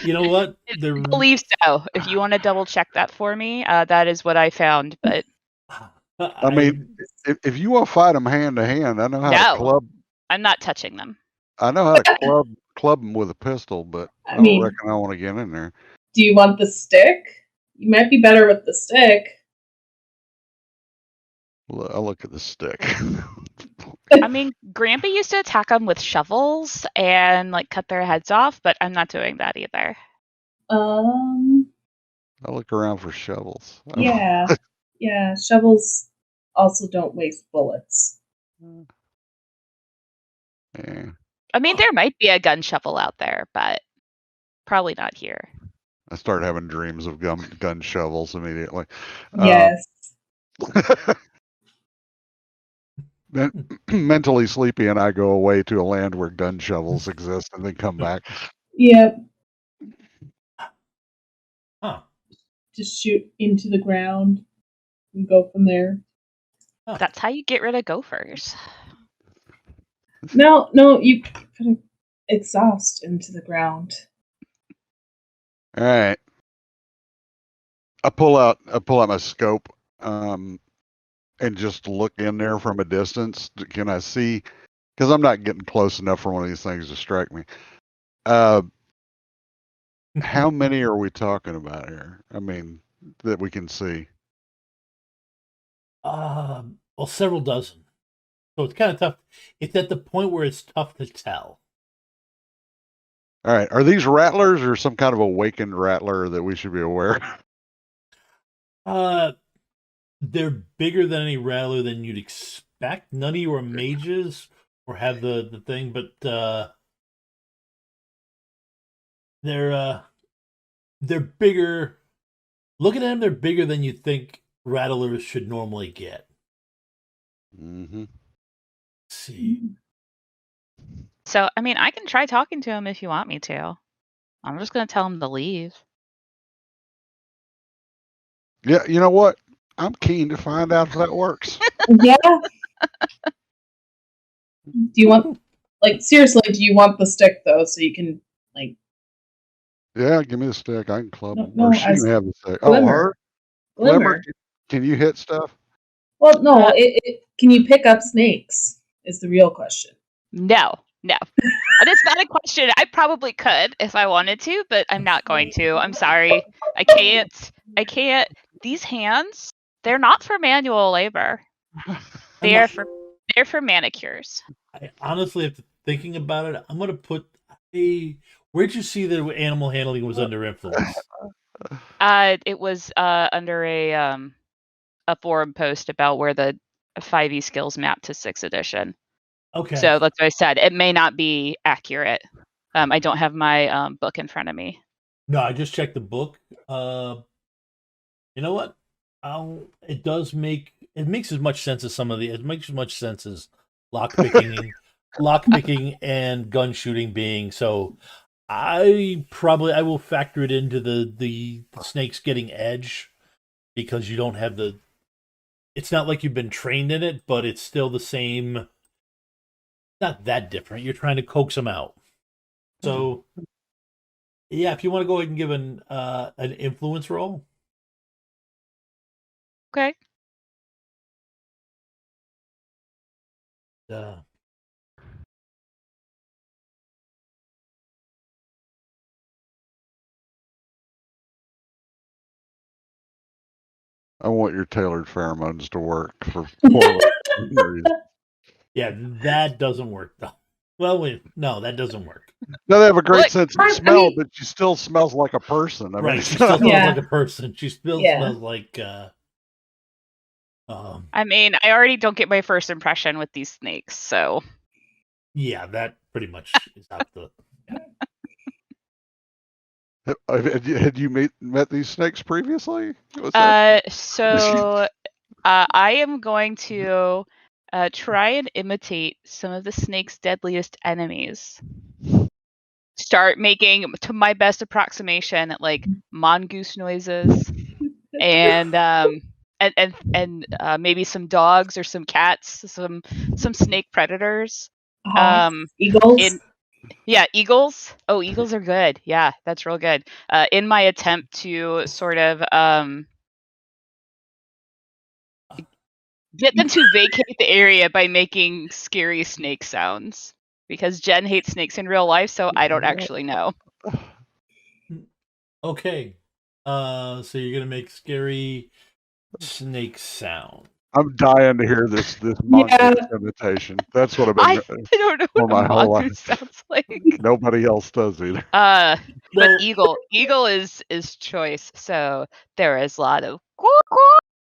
You know what? I believe so. If you want to double check that for me, that is what I found. But I mean, if you want to fight them hand to hand, I know how to no, club. I'm not touching them. I know how to club them with a pistol, but I don't reckon I want to get in there. Do you want the stick? You might be better with the stick. I'll look at the stick. I mean, Grandpa used to attack them with shovels and like cut their heads off, but I'm not doing that either. I'll look around for shovels. Yeah. Yeah, shovels also don't waste bullets. Yeah. I mean, there might be a gun shovel out there, but probably not here. I start having dreams of gun shovels immediately. Yes. Mentally sleepy, and I go away to a land where gun shovels exist, and then come back. Yep. Huh. Just shoot into the ground and go from there. Huh. That's how you get rid of gophers. No, you put exhaust into the ground. All right. I pull out my scope, and just look in there from a distance. Can I see? Because I'm not getting close enough for one of these things to strike me. How many are we talking about here? I mean, that we can see. Well, several dozen. So it's kind of tough. It's at the point where it's tough to tell. All right. Are these rattlers or some kind of awakened rattler that we should be aware of? They're bigger than any rattler than you'd expect. None of you are mages or have the thing, but they're bigger. Looking at them, they're bigger than you think rattlers should normally get. Mm-hmm. Let's see. So, I mean, I can try talking to him if you want me to. I'm just going to tell him to leave. Yeah, you know what? I'm keen to find out if that works. Yeah. Do you want, seriously, do you want the stick, though, so you can, Yeah, give me the stick. I can club them. No, Or she can have the stick. Glimmer. Oh, her? Glimmer. Can you hit stuff? Well, no, can you pick up snakes is the real question. No. And it's not a question. I probably could if I wanted to, but I'm not going to. I'm sorry. I can't. These hands, they're not for manual labor. They're for manicures. I honestly, after thinking about it, I'm going to put a. Where'd you see that animal handling was under influence? It was under a forum post about where the 5e skills map to 6th edition. Okay. So that's what I said. It may not be accurate. I don't have my book in front of me. No, I just checked the book. You know what? It makes as much sense as it makes as much sense as lockpicking and gun shooting being. So I will factor it into the snakes getting edge, because you don't have it's not like you've been trained in it, but it's still the same. Not that different. You're trying to coax them out. So yeah, if you want to go ahead and give an influence roll. Okay. I want your tailored pheromones to work for Yeah, that doesn't work though. Well, no, that doesn't work. No, they have a great Look, sense of smell, but she still smells like a person. Right, she still smells like a person. She still smells like. I mean, I already don't get my first impression with these snakes, so. Yeah, that pretty much is out the. Had you met these snakes previously? So I am going to try and imitate some of the snake's deadliest enemies. Start making, to my best approximation, like mongoose noises and and maybe some dogs or some cats, some snake predators. Hawks, eagles. Eagles. Oh, eagles are good. Yeah, that's real good. In my attempt to sort of get them to vacate the area by making scary snake sounds. Because Jen hates snakes in real life, so I don't actually know. Okay. So you're gonna make scary snake sound. I'm dying to hear this mongoose imitation. That's what I've I been don't know for what my a whole mongoose life. sounds like. Nobody else does either. But Well- eagle is choice. So there is a lot of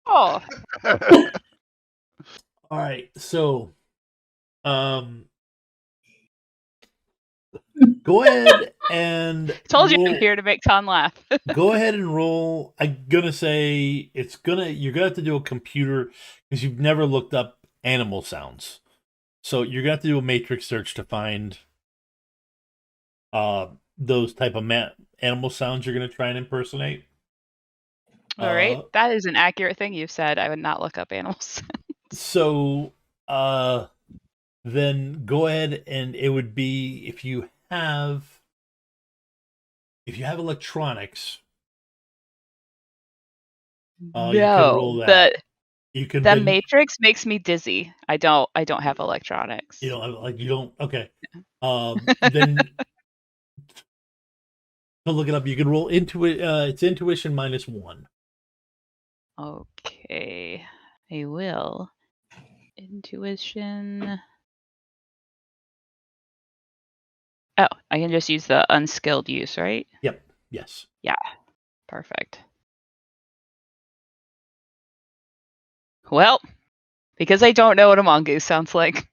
All right. So, go ahead and told you I'm roll- here to make Tom laugh. Go ahead and roll. I'm gonna say you're gonna have to do a computer because you've never looked up animal sounds. So you're gonna have to do a matrix search to find those type of animal sounds you're gonna try and impersonate. All right, that is an accurate thing you've said. I would not look up animals. So then go ahead, and it would be if you have electronics. You can roll that. The Matrix makes me dizzy. I don't have electronics. You don't. Okay. Then to look it up, you can roll into it. It's intuition -1. Okay, I will. Intuition. Oh, I can just use the unskilled use, right? Yep. Yes. Yeah. Perfect. Well, because I don't know what a mongoose sounds like.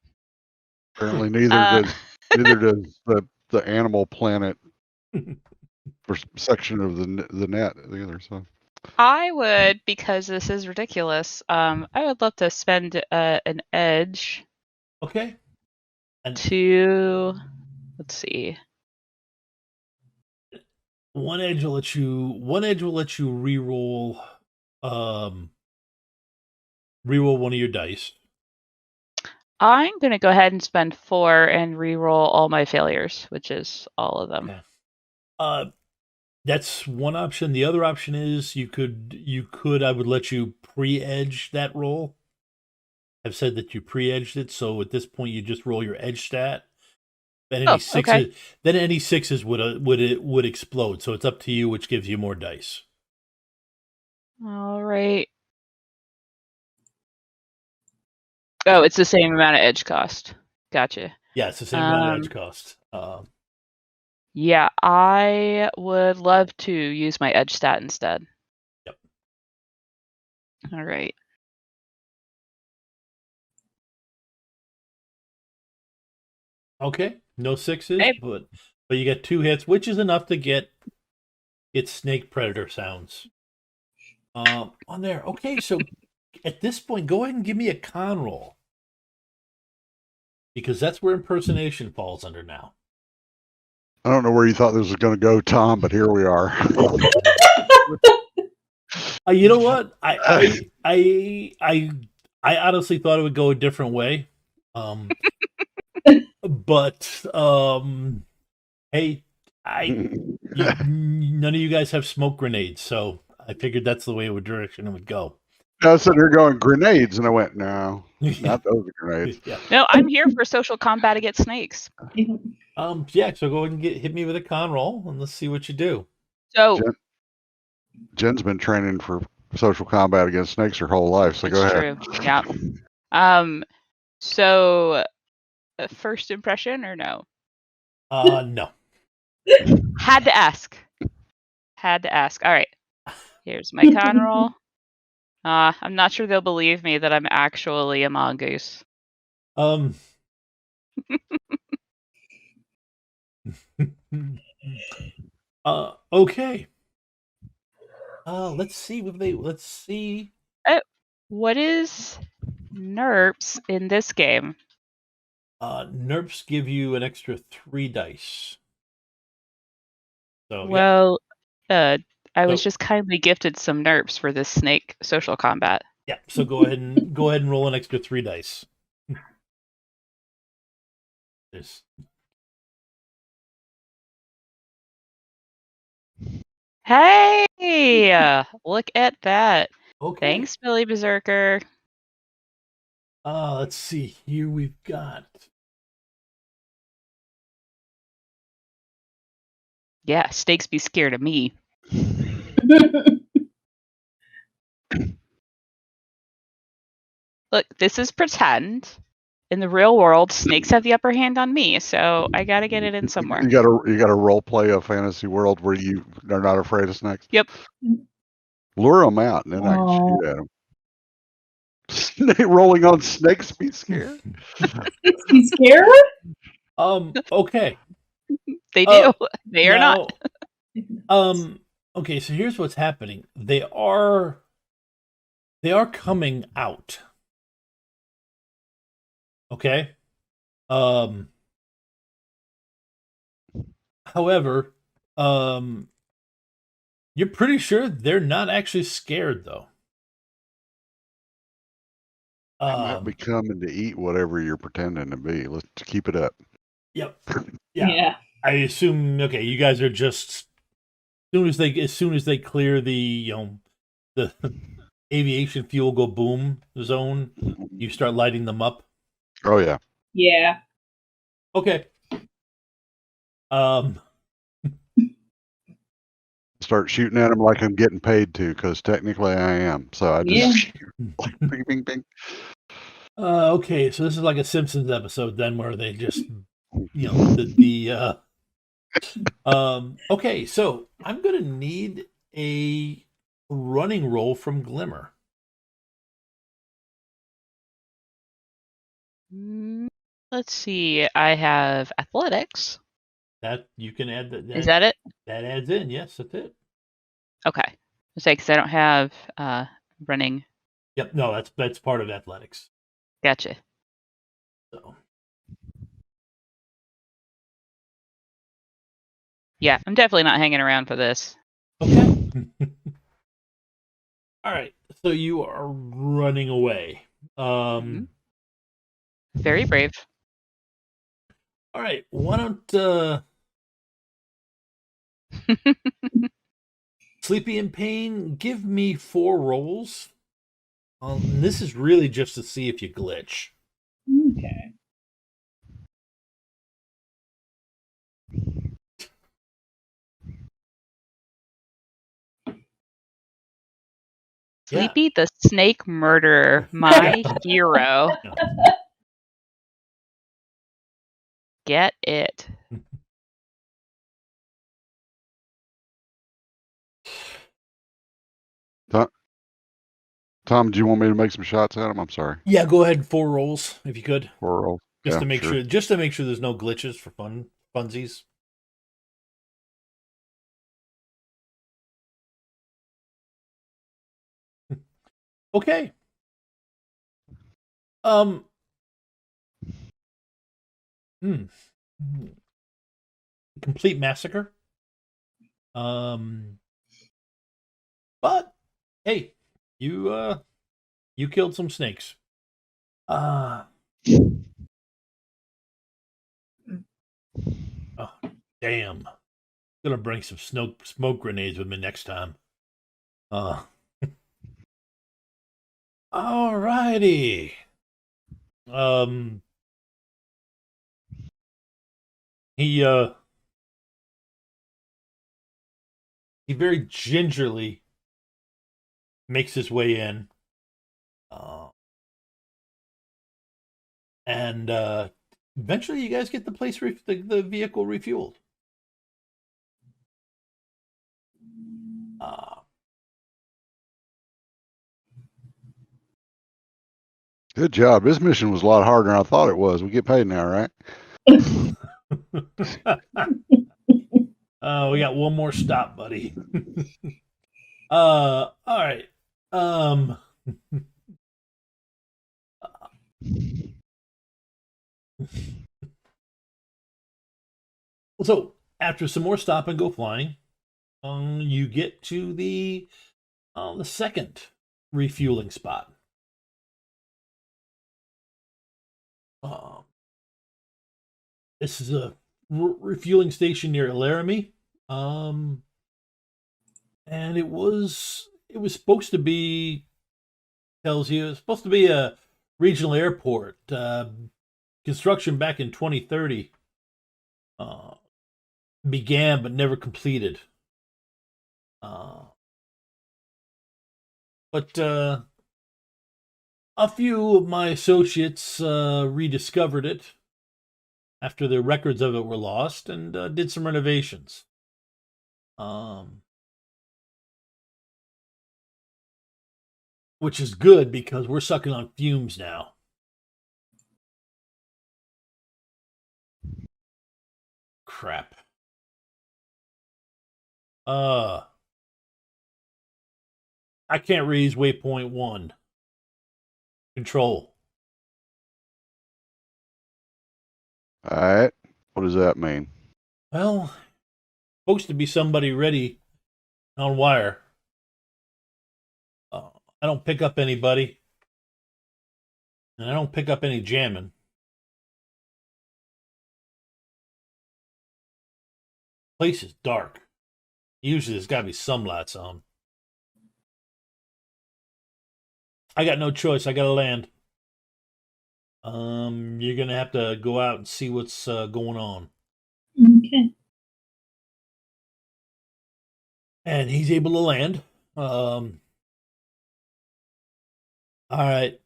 Apparently, neither does the Animal Planet section of the net either. So I would, because this is ridiculous. I would love to spend an edge. Okay. To let's see. One edge will let you re-roll one of your dice. I'm going to go ahead and spend 4 and re-roll all my failures, which is all of them. Okay. That's one option. The other option is you could I would let you pre-edge that roll. I've said that you pre-edged it, so at this point you just roll your edge stat. Then any sixes would explode. So it's up to you which gives you more dice. All right. Oh, it's the same amount of edge cost. Gotcha. Yeah, it's the same amount of edge cost. Yeah, I would love to use my edge stat instead. Yep. All right. Okay, no sixes, but you get 2 hits, which is enough to get snake predator sounds on there. Okay, so at this point, go ahead and give me a con roll, because that's where impersonation falls under now. I don't know where you thought this was going to go, Tom, but here we are. You know what? I honestly thought it would go a different way. But hey, none of you guys have smoke grenades, so I figured that's the way direction it would go. I was sitting here going grenades, and I went, no, not those grenades. Yeah. No, I'm here for social combat against snakes. Yeah. So go ahead and hit me with a con roll, and let's see what you do. So Jen's been training for social combat against snakes her whole life. So go ahead. True. Yeah. So first impression or no? No. Had to ask. All right. Here's my con roll. I'm not sure they'll believe me that I'm actually a mongoose. Okay. Let's see. What is NERPs in this game? NERPs give you an extra 3 dice. So I was So- just kindly gifted some nerfs for this snake social combat. Yeah, so go ahead and roll an extra 3 dice. This. Hey! Look at that. Okay. Thanks, Billy Berserker. Let's see. Here we've got. Yeah, snakes be scared of me. Look, this is pretend. In the real world, snakes have the upper hand on me, so I gotta get it in somewhere. You gotta role play a fantasy world where you are not afraid of snakes. Yep. Lure them out, and then I can shoot at them. Snake rolling on snakes be scared. He's scared? Okay. They do. They are not. Okay, so here's what's happening. They are coming out. Okay? However, you're pretty sure they're not actually scared though. They might be coming to eat whatever you're pretending to be. Let's keep it up. Yep. Yeah. I assume you guys are just as soon as they clear the the aviation fuel go boom zone, you start lighting them up. Oh yeah. Yeah. Okay. Start shooting at them like I'm getting paid to, because technically I am. So I just shoot like bing, bing, bing. Okay, so this is like a Simpsons episode then, where they just okay, so I'm gonna need a running roll from Glimmer. Let's see. I have athletics. That you can add that. Is that it? That adds in. Yes, that's it. Okay. Because I don't have running. Yep. No, that's part of athletics. Gotcha. So. Yeah, I'm definitely not hanging around for this. Okay. All right. So you are running away. Very brave. All right. Why don't Sleepy and Pain give me 4 rolls? This is really just to see if you glitch. Okay. Sleepy the snake murderer, my hero. Get it. Tom, do you want me to make some shots at him? I'm sorry. Yeah, go ahead. 4 rolls if you could. 4 rolls. Just to make sure there's no glitches for funsies. Okay. Complete massacre. But hey, you killed some snakes. Oh, damn. Gonna bring some smoke grenades with me next time. Alrighty. He very gingerly makes his way in. And eventually you guys get the place the vehicle refueled. Good job. This mission was a lot harder than I thought it was. We get paid now, right? We got one more stop, buddy. All right. So after some more stop and go flying, you get to the second refueling spot. This is a refueling station near Laramie, and it was supposed to be, tells you it's supposed to be a regional airport. Construction back in 2030 began but never completed. But a few of my associates rediscovered it after the records of it were lost and did some renovations. Which is good because we're sucking on fumes now. Crap. I can't raise waypoint 1. Control. All right. What does that mean? Well, supposed to be somebody ready on wire. I don't pick up anybody. And I don't pick up any jamming. Place is dark. Usually there's got to be some lights on. I got no choice. I got to land. You're going to have to go out and see what's going on. Okay. And he's able to land. All right.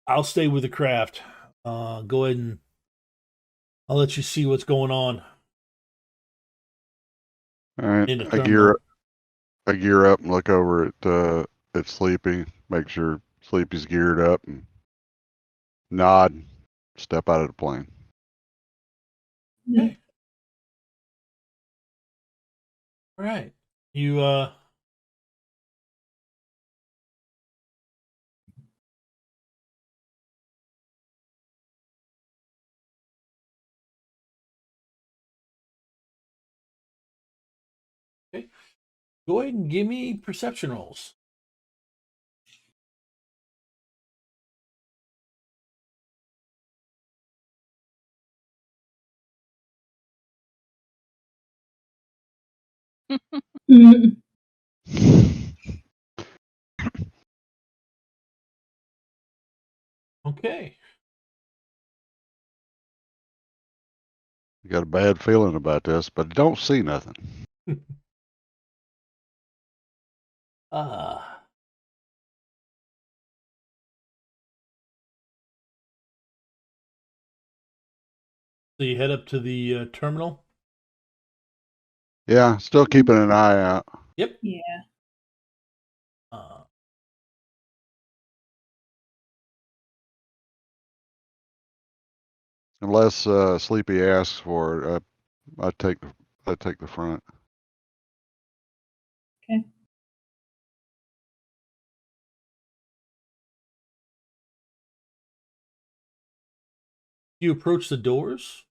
I'll stay with the craft. Go ahead and I'll let you see what's going on. All right. In the I gear up and look over at Sleepy, make sure Sleepy's geared up, and nod, step out of the plane. Okay. All right. You okay. Go ahead and give me perception rolls. Mhm. Okay. I got a bad feeling about this, but I don't see nothing. So you head up to the terminal. Yeah, still keeping an eye out. Yep. Yeah. Unless Sleepy asks for it, I take the front. Okay. You approach the doors.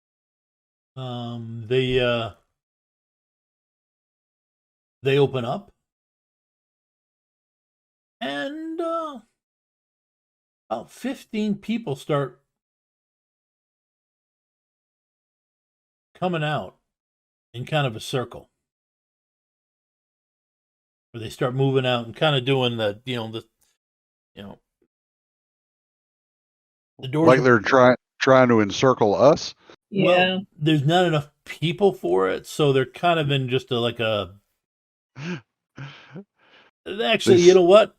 They open up, and about 15 people start coming out in kind of a circle. Where they start moving out and kind of doing the doors. Like they're trying to encircle us. Yeah. Well, there's not enough people for it, so they're kind of in just like a. Actually, you know what?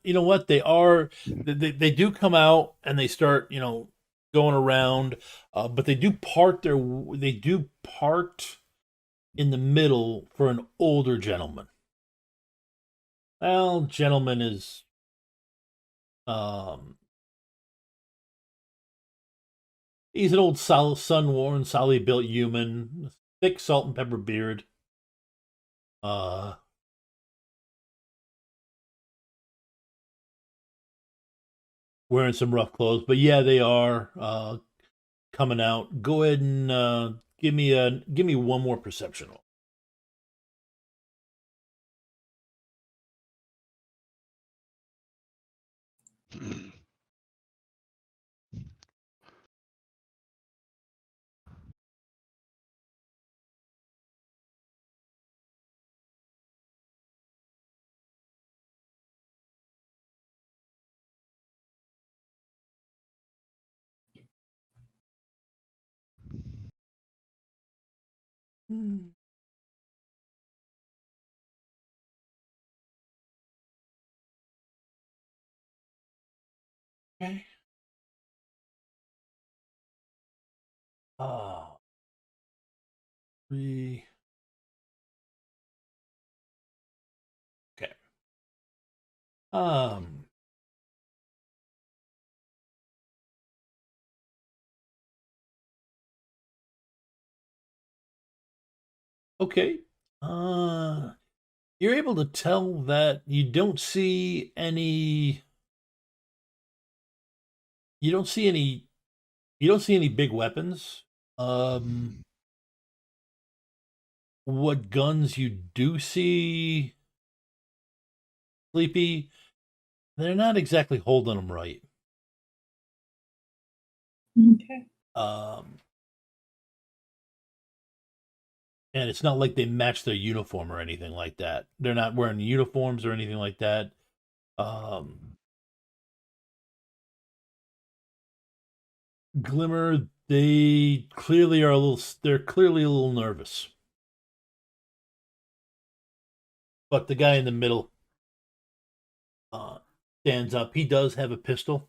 They are. They do come out and they start, going around, but they do part in the middle for an older gentleman. Well, gentleman is, he's an old sun-worn, solidly built human, thick salt and pepper beard. Wearing some rough clothes, but yeah, they are coming out. Go ahead and give me one more perception roll. Hmm. Okay. Ah, 3. Okay. Um. Okay. You're able to tell that you don't see any. You don't see any. You don't see any big weapons. Um. What guns you do see, Sleepy? They're not exactly holding them right. Okay. Um. And it's not like they match their uniform or anything like that. They're not wearing uniforms or anything like that. Um, Glimmer, they clearly are a little. They're clearly a little nervous. But the guy in the middle uh, stands up. He does have a pistol.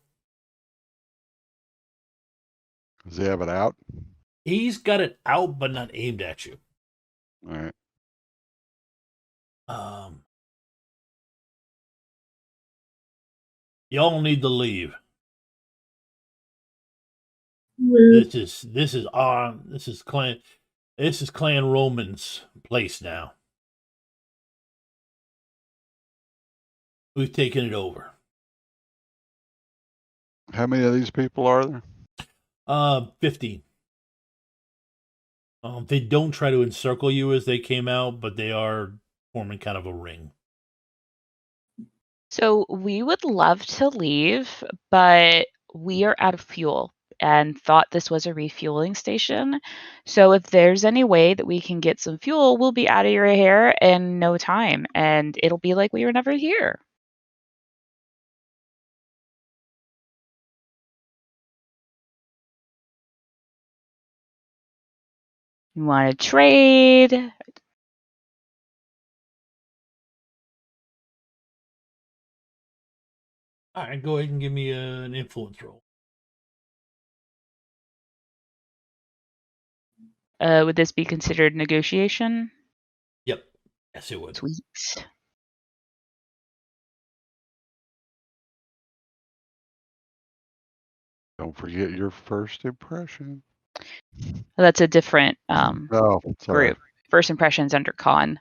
Does he have it out? He's got it out, but not aimed at you. All right. Um, y'all need to leave. Rude. This is Clan Roman's place now. We've taken it over. How many of these people are there? 15. They don't try to encircle you as they came out, but they are forming kind of a ring. So we would love to leave, but we are out of fuel and thought this was a refueling station. So if there's any way that we can get some fuel, we'll be out of your hair in no time and it'll be like we were never here. You want to trade? All right, go ahead and give me an influence roll. Would this be considered negotiation? Yep. Yes, it would. Sweet. Don't forget your first impression. That's a different Oh, sorry. group. First impressions under con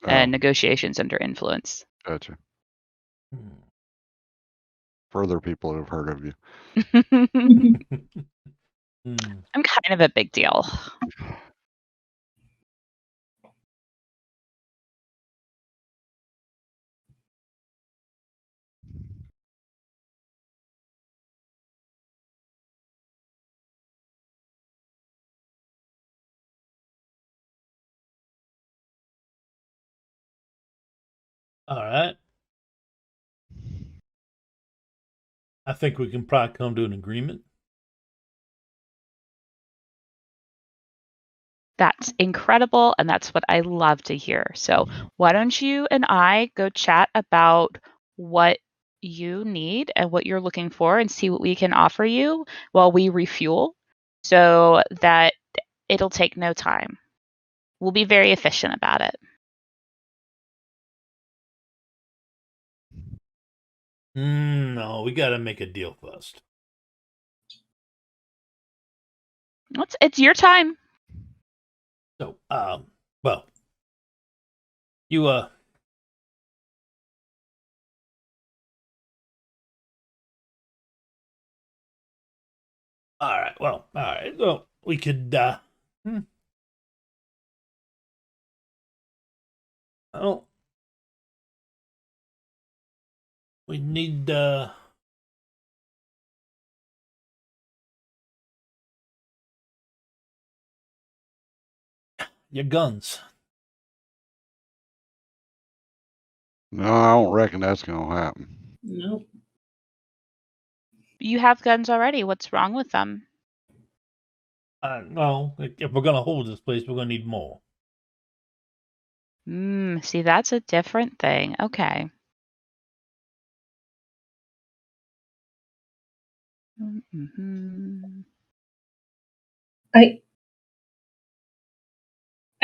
and Oh, negotiations under influence. gotcha. Hmm. Further people have heard of you. Hmm. I'm kind of a big deal. All right. I think we can probably come to an agreement. That's incredible, and that's what I love to hear. So, why don't you and I go chat about what you need and what you're looking for and see what we can offer you while we refuel so that it'll take no time. We'll be very efficient about it. No, we got to make a deal first. It's your time. So, well, you all right. Well, all right. Well, we could well, we need your guns. No, I don't reckon that's gonna happen. Nope. You have guns already. What's wrong with them? Well, if we're gonna hold this place, we're gonna need more. See, that's a different thing. Okay. Mm-hmm. I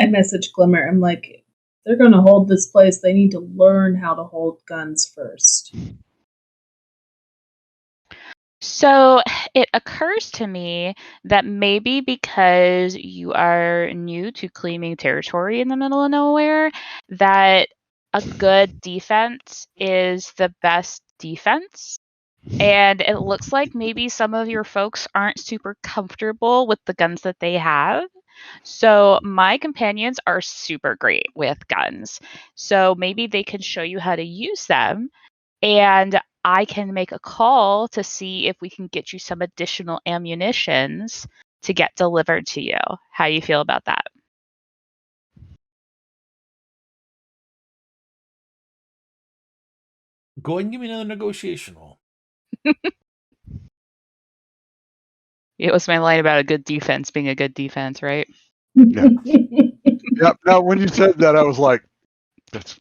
message Glimmer. I'm like, they're gonna hold this place. They need to learn how to hold guns first. So it occurs to me that maybe because you are new to claiming territory in the middle of nowhere, that a good defense is the best defense. And it looks like maybe some of your folks aren't super comfortable with the guns that they have. So my companions are super great with guns. So maybe they can show you how to use them. And I can make a call to see if we can get you some additional ammunitions to get delivered to you. How you feel about that? Go ahead and give me another negotiation roll. It was my line about a good defense being a good defense, right? Yeah. Yep. No, when you said that, I was like, that's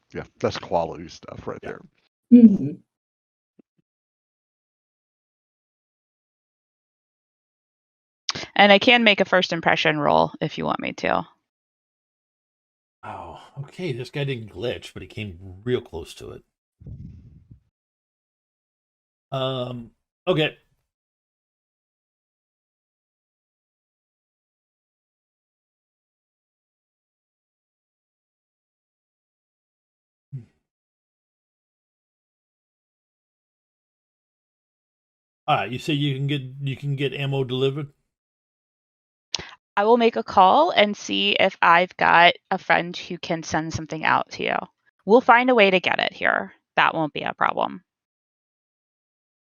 quality stuff right there. Mhm. And I can make a first impression roll if you want me to. Oh, okay. This guy didn't glitch, but he came real close to it. Okay. All right. You say you can get ammo delivered. I will make a call and see if I've got a friend who can send something out to you. We'll find a way to get it here. That won't be a problem.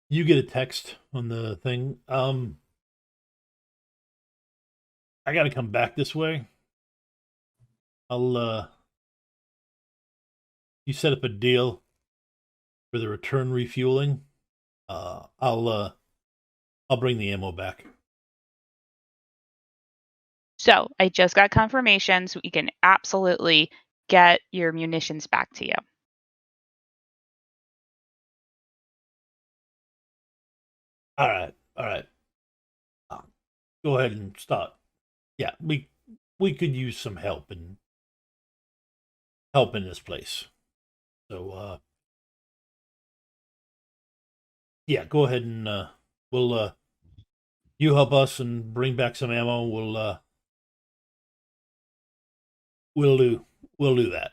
You get a text on the thing. I got to come back this way. You set up a deal for the return refueling. I'll bring the ammo back. So I just got confirmation, so we can absolutely get your munitions back to you. All right. Go ahead and start. Yeah, we could use some help in this place. So yeah, go ahead and we'll you help us and bring back some ammo. We'll do that.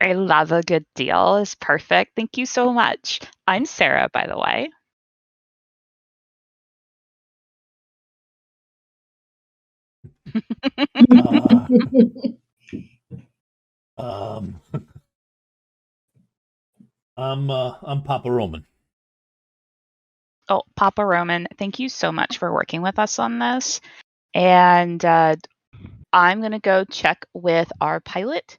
I love a good deal. It's perfect. Thank you so much. I'm Sarah, by the way. Um, I'm Papa Roman. Oh, Papa Roman, thank you so much for working with us on this. And I'm going to go check with our pilot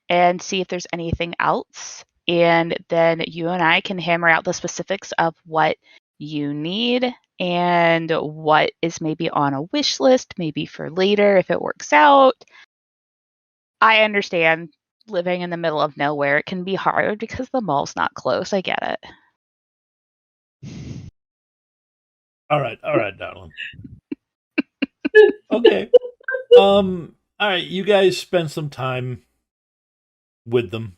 and see if there's anything else. And then you and I can hammer out the specifics of what you need and what is maybe on a wish list, maybe for later if it works out. I understand living in the middle of nowhere, it can be hard because the mall's not close. I get it. All right, darling. Okay. All right, you guys spend some time with them,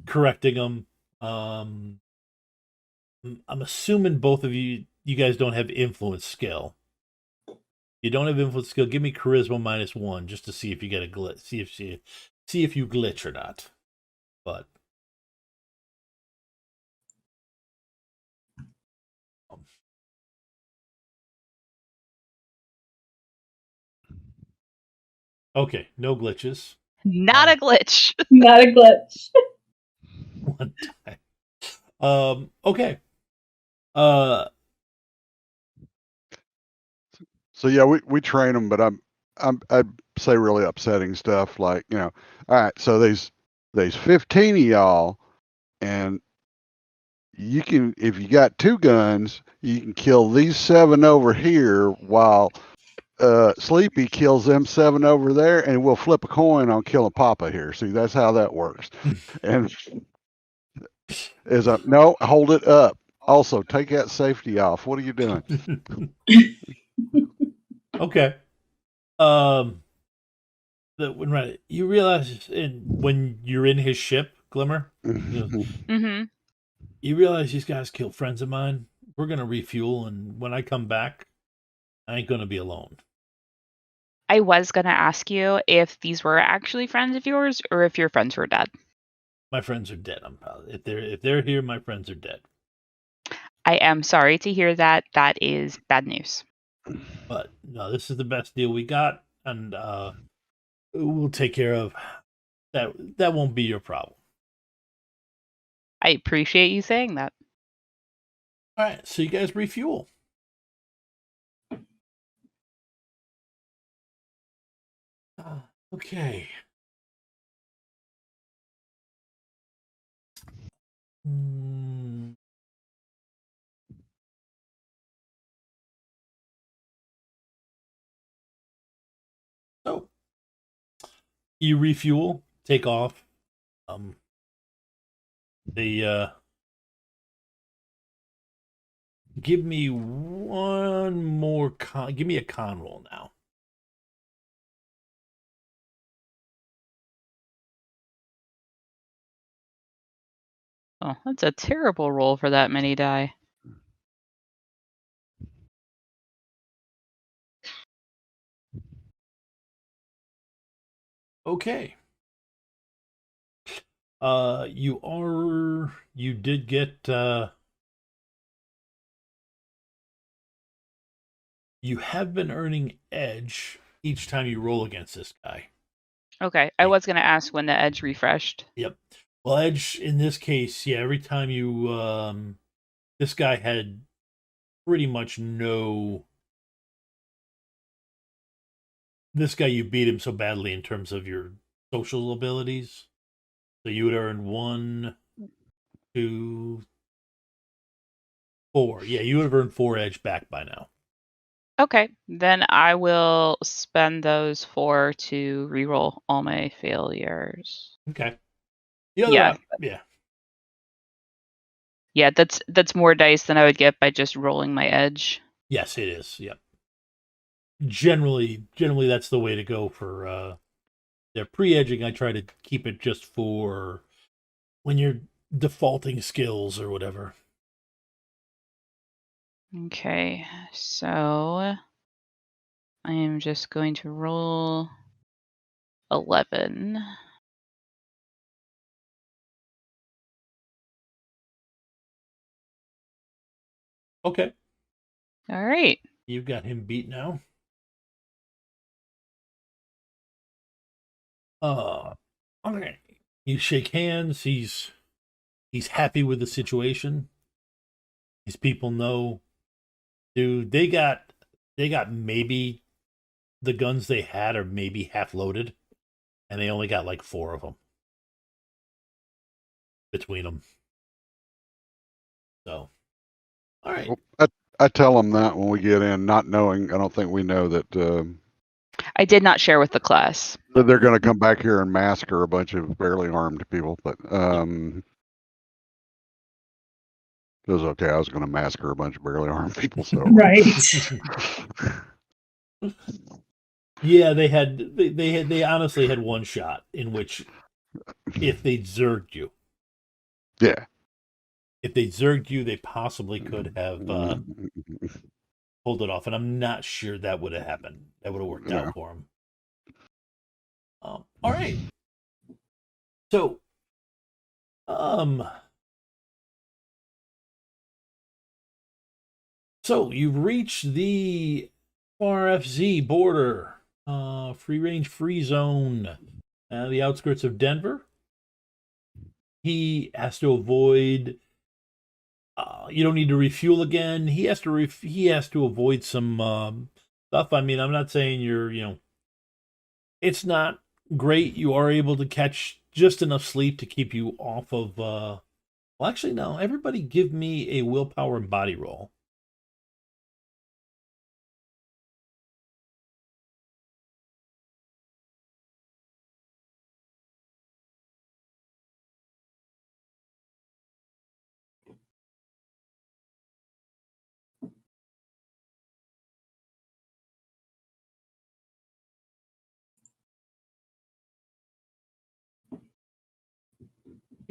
correcting them. I'm assuming both of you guys don't have influence skill. You don't have influence skill. Give me charisma -1 just to see if you get a glitch. See if you glitch or not. But okay, no glitches. Not a glitch. Not a glitch. One time. Okay. Uh So yeah, we train them, but I'd say really upsetting stuff like, all right, so there's 15 of y'all, and you can, if you got 2 guns, you can kill these 7 over here while Sleepy kills them 7 over there, and we'll flip a coin on killing Papa here. See, that's how that works. And is a no, hold it up. Also, take that safety off. What are you doing? Okay. Right, you realize when you're in his ship, Glimmer, Mm-hmm. you realize these guys killed friends of mine. We're gonna refuel, and when I come back, I ain't gonna be alone. I was gonna ask you if these were actually friends of yours or if your friends were dead. My friends are dead. I'm positive. If they're here, my friends are dead. I am sorry to hear that. That is bad news. But no, this is the best deal we got, and we'll take care of that. That won't be your problem. I appreciate you saying that. All right, so you guys refuel. Okay. So you refuel, take off. The give me one more give me a con roll now. Oh, that's a terrible roll for that many die. Okay. You did get you have been earning edge each time you roll against this guy. Okay, I was gonna ask when the edge refreshed. Yep. Well, edge in this case, yeah, every time you this guy had pretty much no. This guy, you beat him so badly in terms of your social abilities. So you would earn 1, 2, 4. Yeah, you would have earned 4 edge back by now. Okay, then I will spend those 4 to reroll all my failures. Okay. The other Yeah. yeah. Yeah, that's more dice than I would get by just rolling my edge. Yes, it is. Yep. Generally that's the way to go for their pre-edging. I try to keep it just for when you're defaulting skills or whatever. Okay, so I am just going to roll 11. Okay. All right. You've got him beat now. Okay. You shake hands. He's happy with the situation. His people know, dude, they got maybe the guns they had are maybe half loaded, and they only got like 4 of them between them. So, all right. Well, I tell them that when we get in, not knowing. I don't think we know that I did not share with the class. that they're going to come back here and massacre a bunch of barely armed people. But it was okay. I was going to massacre a bunch of barely armed people. So Right. Yeah, they honestly had one shot in which if they'd zerged you. Yeah. If they zerged you, they possibly could have pulled it off, and I'm not sure that would have happened. That would have worked out for them. All right. So, so you've reached the RFZ border, free range, free zone, the outskirts of Denver. He has to avoid. You don't need to refuel again. He has to avoid some stuff. I mean, I'm not saying it's not great. You are able to catch just enough sleep to keep you off of. Well, actually, no. Everybody, give me a willpower and body roll.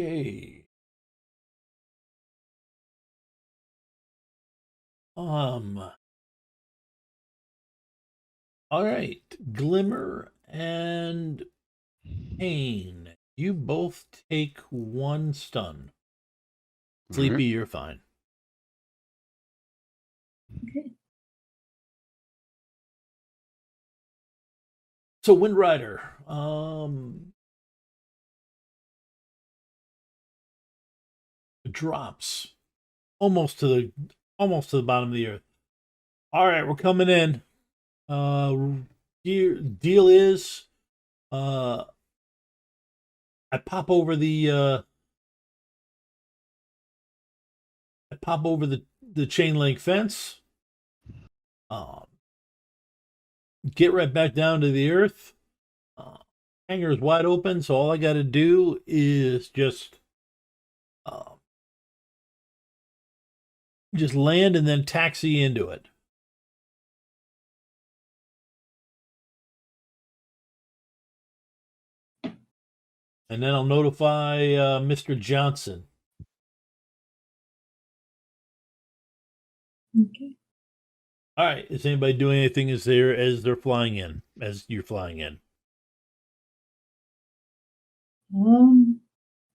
Okay. All right. Glimmer and Pain. You both take 1 stun. Sleepy, you're fine. Okay. So Wind Rider, drops almost to the bottom of the earth. All right, we're coming in. Deal is, I pop over the chain link fence. Get right back down to the earth. Hangar is wide open, so all I got to do is just land and then taxi into it. And then I'll notify Mr. Johnson. Okay. All right. Is anybody doing anything as they're flying in, as you're flying in?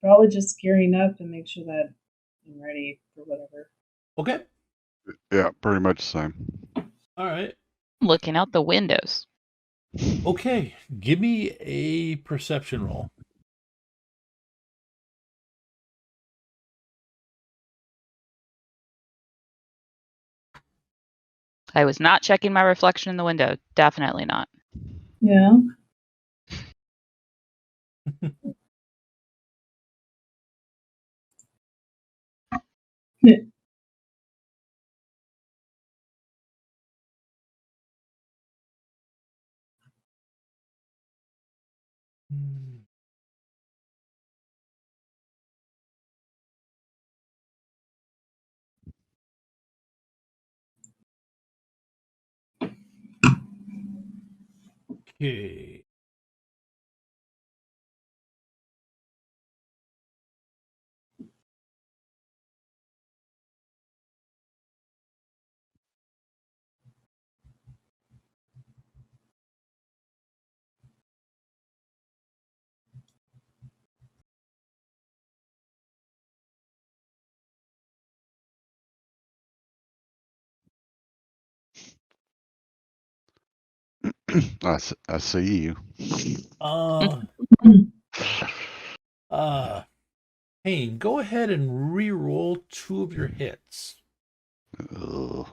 Probably just gearing up and make sure that I'm ready for whatever. Okay. Yeah, pretty much the same. All right. Looking out the windows. Okay. Give me a perception roll. I was not checking my reflection in the window. Definitely not. Yeah. Okay. I see you. Payne, go ahead and re-roll 2 of your hits. Ugh.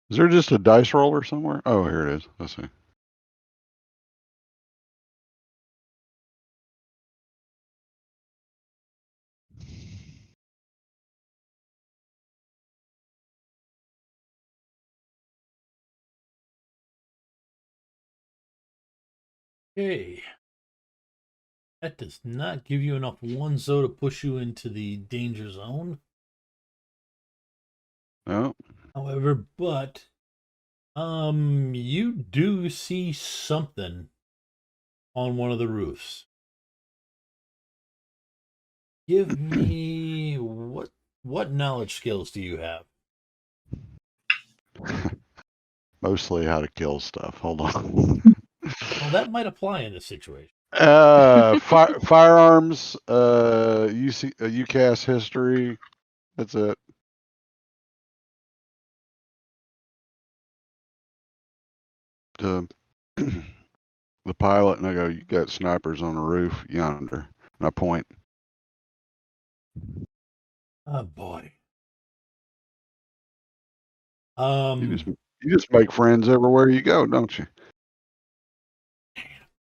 Is there just a dice roller somewhere? Oh, here it is. Let's see. Okay. That does not give you enough one zo to push you into the danger zone. Oh, However, but you do see something on one of the roofs. Give me what knowledge skills do you have? mostly how to kill stuff. Hold on. Well, that might apply in this situation. Firearms, UCAS history. That's it. to the pilot and I go, "You got snipers on the roof yonder." And I point. Oh boy. You just make friends everywhere you go, don't you?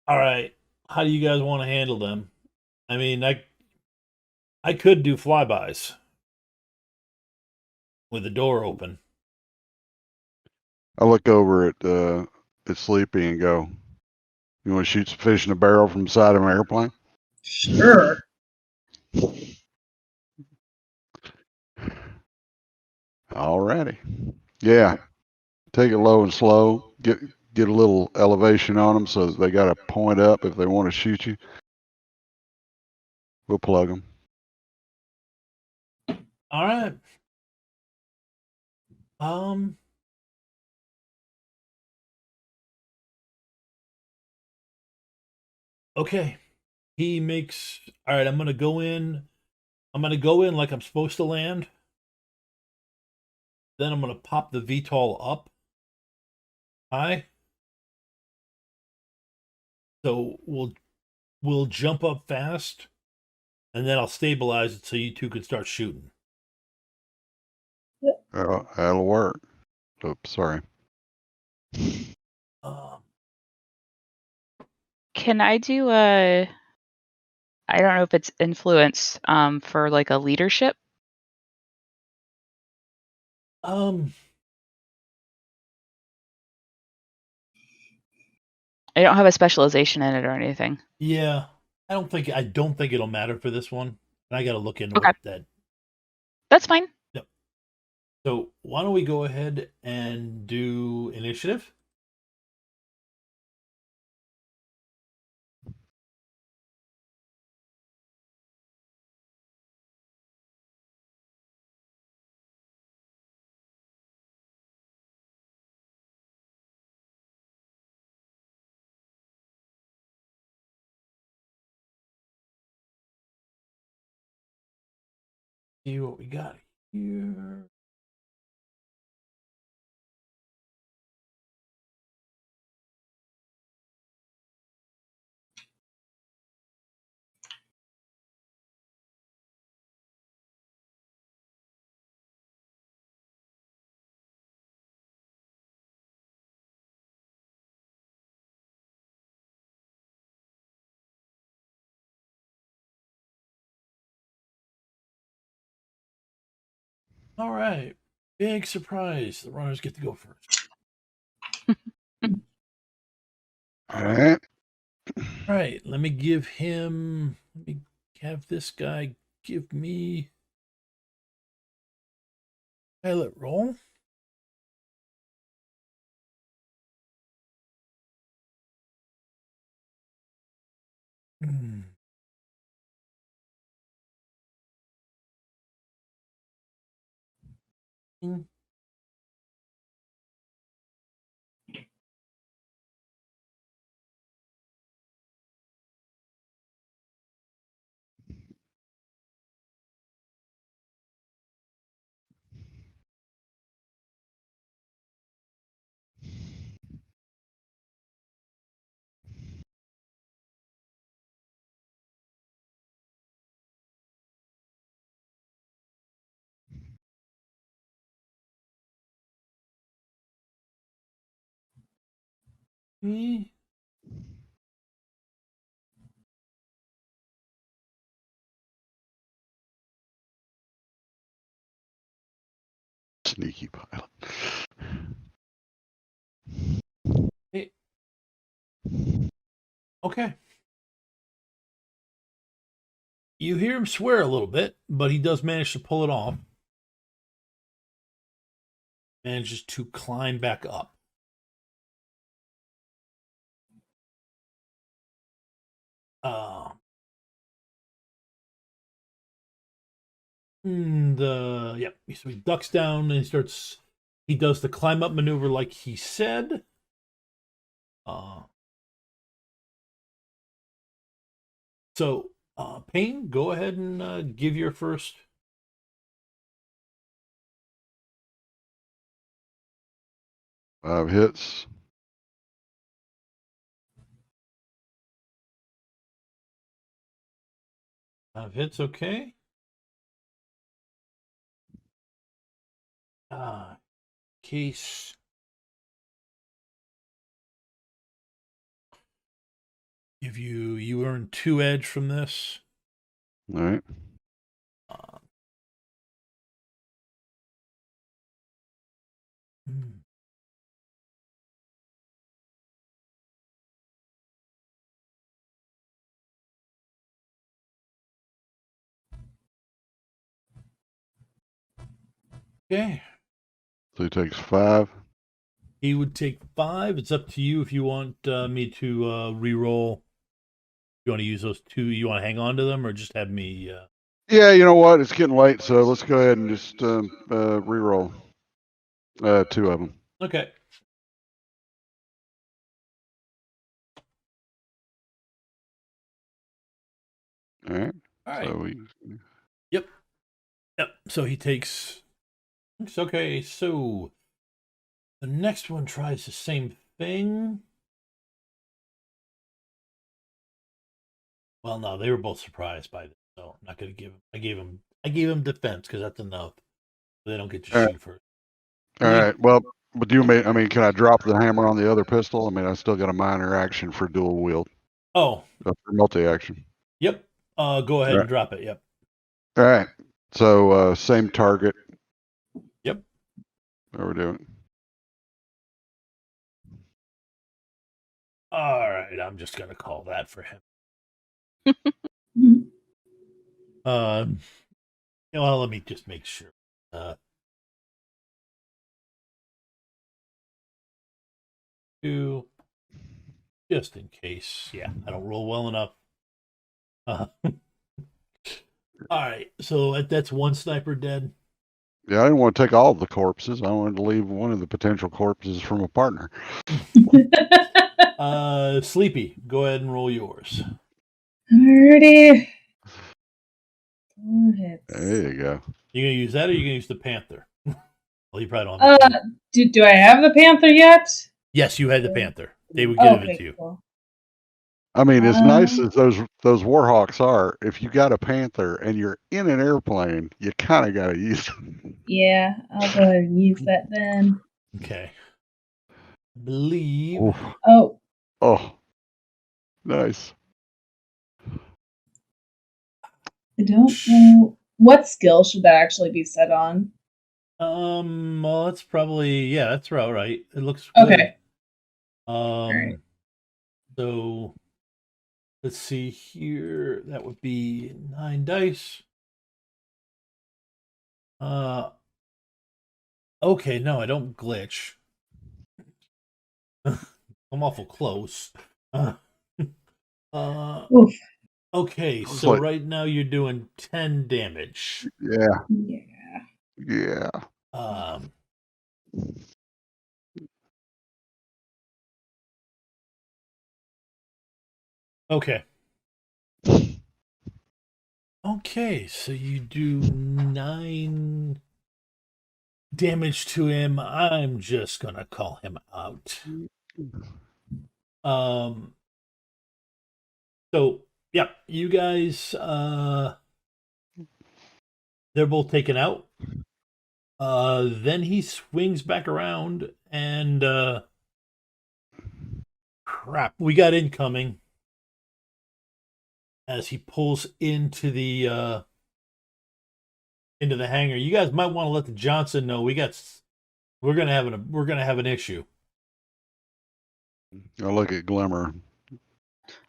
All right. How do you guys want to handle them? I mean, I could do flybys with the door open. I look over at Sleepy and go, "You want to shoot some fish in a barrel from the side of an airplane?" Sure. Alrighty. Yeah. Take it low and slow. Get a little elevation on them so that they got to point up if they want to shoot you. We'll plug them. All right. Okay. He makes. All right. I'm gonna go in. I'm gonna go in like I'm supposed to land. Then I'm gonna pop the VTOL up high. So we'll jump up fast, and then I'll stabilize it so you two can start shooting. That'll work. Oops, sorry. Can I do I don't know if it's influence for like a leadership? I don't have a specialization in it or anything. Yeah. I don't think it'll matter for this one. I got to look into Okay. that. That's fine. Yep. So why don't we go ahead and do initiative? See what we got here. All right. Big surprise. The runners get to go first. All right. All right. Let me have this guy give me pilot roll. Hmm. Me. Sneaky pilot. Hey. Okay. You hear him swear a little bit, but he does manage to pull it off. Manages to climb back up. So he ducks down and he does the climb up maneuver like he said. Payne, go ahead and give your first. 5 hits. Hits okay. Case. Give you earn 2 edge from this. All right. Hmm. Okay. So he takes 5. He would take 5. It's up to you if you want me to re-roll. You want to use those 2? You want to hang on to them or just have me? Yeah, you know what? It's getting late, so let's go ahead and just re-roll 2 of them. Okay. All right. All right. So we. Yep. So he takes. It's okay. So the next one tries the same thing. Well, no, they were both surprised by this, so I'm not going to give him. I gave him defense because that's enough. They don't get to All right. shoot first. All right. Well, but I mean, can I drop the hammer on the other pistol? I mean, I still got a minor action for dual wield, Oh, for multi-action. yep. Go ahead All and drop it. Yep. All right. So same target. Yep. What we're doing. All right. I'm just going to call that for him. Mhm. Well, let me just make sure. Two, just in case. Yeah, I don't roll well enough. All right, so that's one sniper dead. Yeah, I didn't want to take all of the corpses. I wanted to leave one of the potential corpses from a partner. Sleepy, go ahead and roll yours. Alrighty. 4 hits. There you go. You gonna use that, or you gonna use the panther? Well, you probably don't have the panther. Do I have the panther yet? Yes, you had the panther. They would give it Okay, to you. cool. I mean, as nice as those Warhawks are, if you got a panther and you're in an airplane, you kind of got to use them. Yeah, I'll go ahead and use that then. Okay. I believe. Oof. Oh, Oh, nice. I don't know. What skill should that actually be set on? Well, that's probably that's right. It looks good. Okay. Right. Right. So let's see here. That would be 9 dice. Okay, no, I don't glitch. I'm awful close. Oof. Okay, Looks so like- right now you're doing 10 damage. Yeah. Yeah. Yeah. Okay. Okay, so you do 9 damage to him. I'm just gonna call him out. So yeah, you guys they're both taken out. Then he swings back around and crap, we got incoming as he pulls into the hangar. You guys might want to let the Johnson know we're gonna have an issue. I look at Glimmer.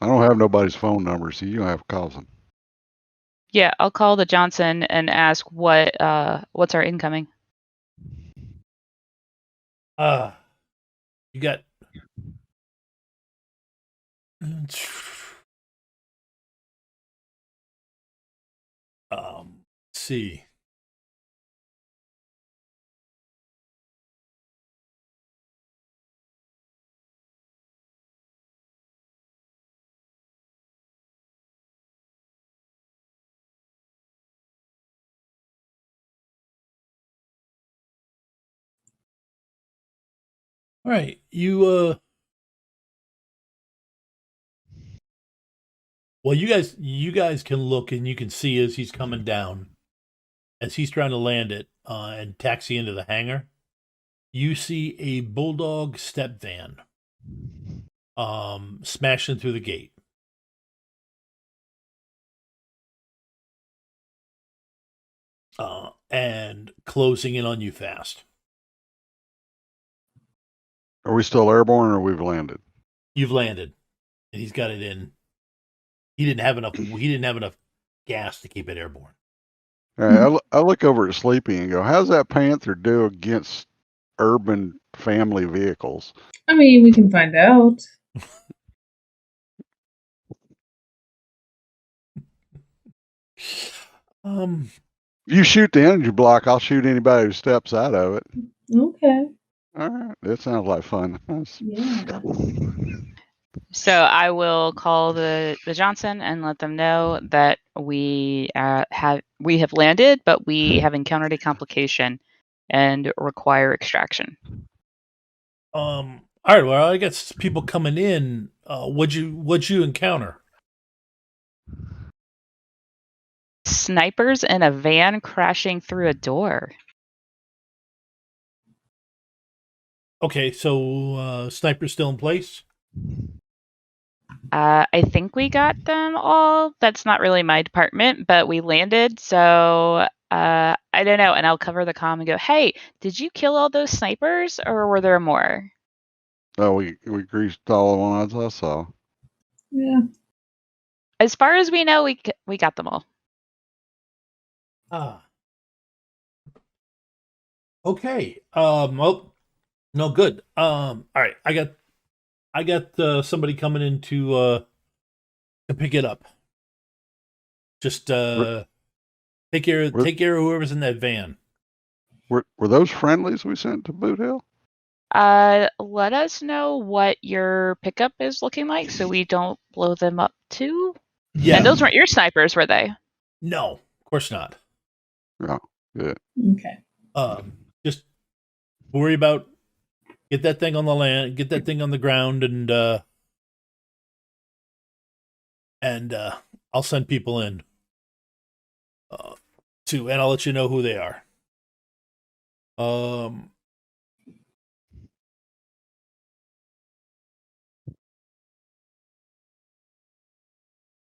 I don't have nobody's phone number, so you don't have to call them. Yeah, I'll call the Johnson and ask what's our incoming. You got let's see. All right, you Well, you guys can look and you can see as he's coming down, as he's trying to land it and taxi into the hangar. You see a bulldog step van smashing through the gate. And closing in on you fast. Are we still airborne or we've landed? You've landed, and he's got it in. He didn't have enough gas to keep it airborne. All right, I look over at Sleepy and go, how's that Panther do against urban family vehicles? I mean, we can find out. You shoot the energy block, I'll shoot anybody who steps out of it. Okay. All right, that sounds like fun. Yeah. So I will call the Johnson and let them know that we have landed, but we have encountered a complication and require extraction. All right. Well, I guess people coming in. What'd you encounter? Snipers in a van crashing through a door. Okay, so sniper's still in place. I think we got them all. That's not really my department, but we landed, so I don't know. And I'll cover the comm and go, "Hey, did you kill all those snipers, or were there more?" Oh, we greased all the ones I saw. Yeah. As far as we know, we got them all. Okay. Well, no good. All right. I got somebody coming in to pick it up. Just take care of whoever's in that van. Were those friendlies we sent to Boot Hill? Let us know what your pickup is looking like so we don't blow them up too. Yeah. And those weren't your snipers, were they? No, of course not. No. Good. Okay. Just worry about get that thing on the land, get that thing on the ground, and I'll send people in and I'll let you know who they are.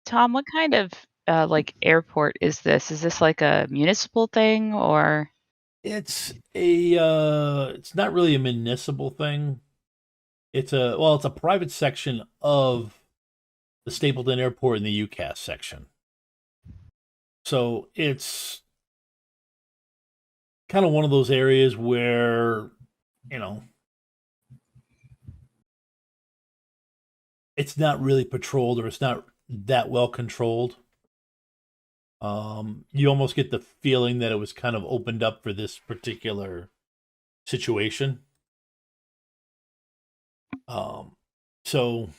Tom, what kind of like airport is this? Is this like a municipal thing or? It's not really a municipal thing. It's a private section of the Stapleton Airport in the UCAS section. So it's kind of one of those areas where, it's not really patrolled or it's not that well controlled. You almost get the feeling that it was kind of opened up for this particular situation. So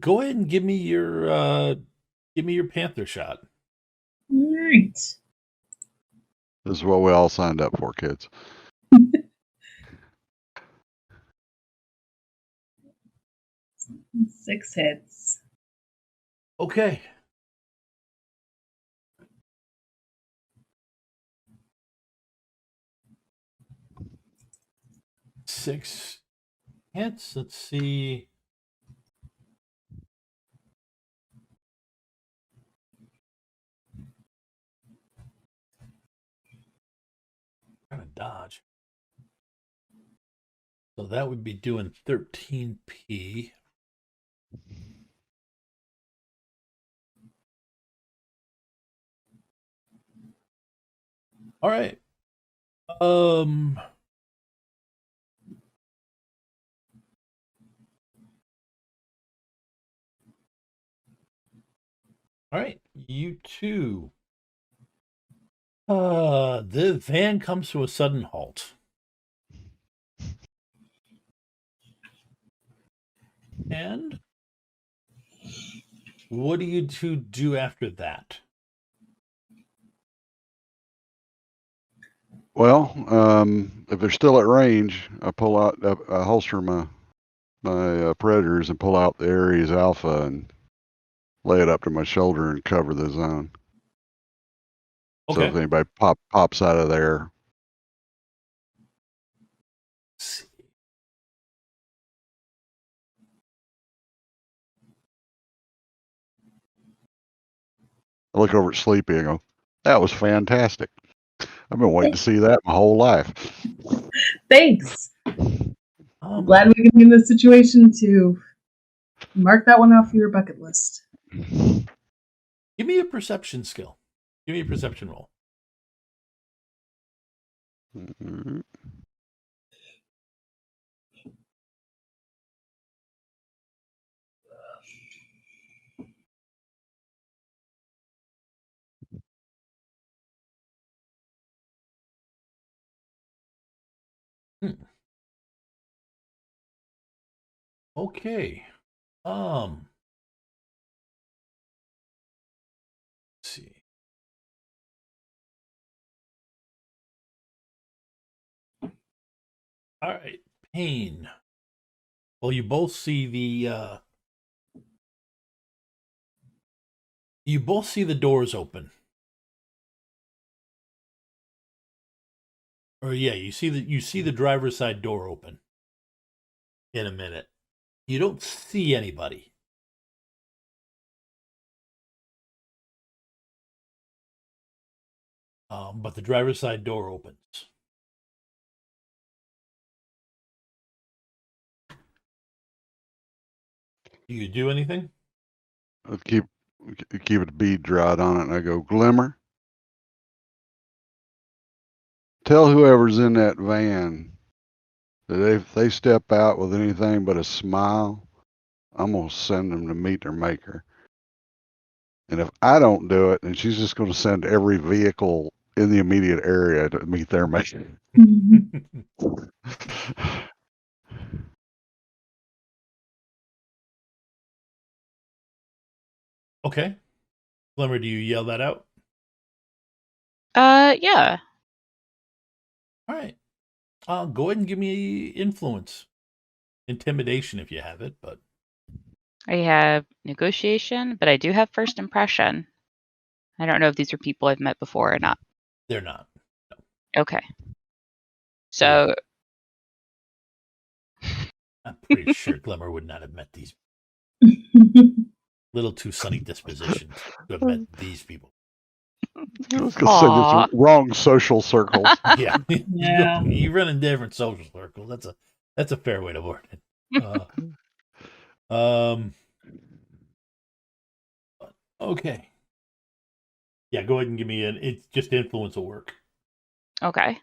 go ahead and give me your Panther shot. All right. This is what we all signed up for, kids. 6 hits. Okay. Six hits. Let's see. Trying to dodge. So that would be doing 13p. All right. All right, you two. The van comes to a sudden halt. And what do you two do after that? Well, if they're still at range, I pull out, I holster my my predators and pull out the Ares Alpha and lay it up to my shoulder and cover the zone. So Okay. if anybody pops out of there, I look over at Sleepy and go, "That was fantastic. I've been waiting to see that my whole life." Thanks. I'm glad we can be in this situation to mark that one off your bucket list. Give me a perception skill. Give me a perception roll. Mhm. Okay. Let's see. All right, Pain. Well, you both see the doors open. Or yeah, you see the driver's side door open in a minute. You don't see anybody. But the driver's side door opens. Do you do anything? I keep it a bead dried on it, and I go, "Glimmer, tell whoever's in that van that if they step out with anything but a smile, I'm gonna send them to meet their maker. And if I don't do it, then she's just gonna send every vehicle in the immediate area to meet their maker." Okay. Glimmer, do you yell that out? Yeah. All right. Go ahead and give me influence. Intimidation if you have it, but I have negotiation, but I do have first impression. I don't know if these are people I've met before or not. they're not. Okay. So I'm pretty sure Glimmer would not have met these little too sunny dispositioned to have met these people. I was gonna say Aw. this wrong social circles. Yeah. Yeah. You run in different social circles. That's a fair way to word it. Okay. Yeah, go ahead and give me it's just influence will work. Okay.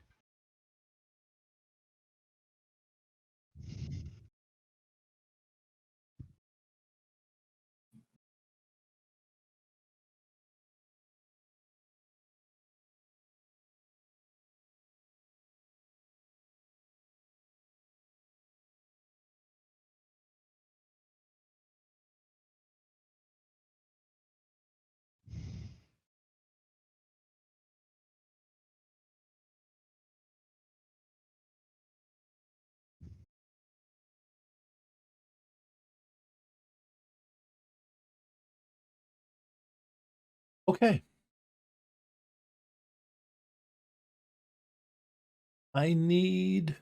Okay. I need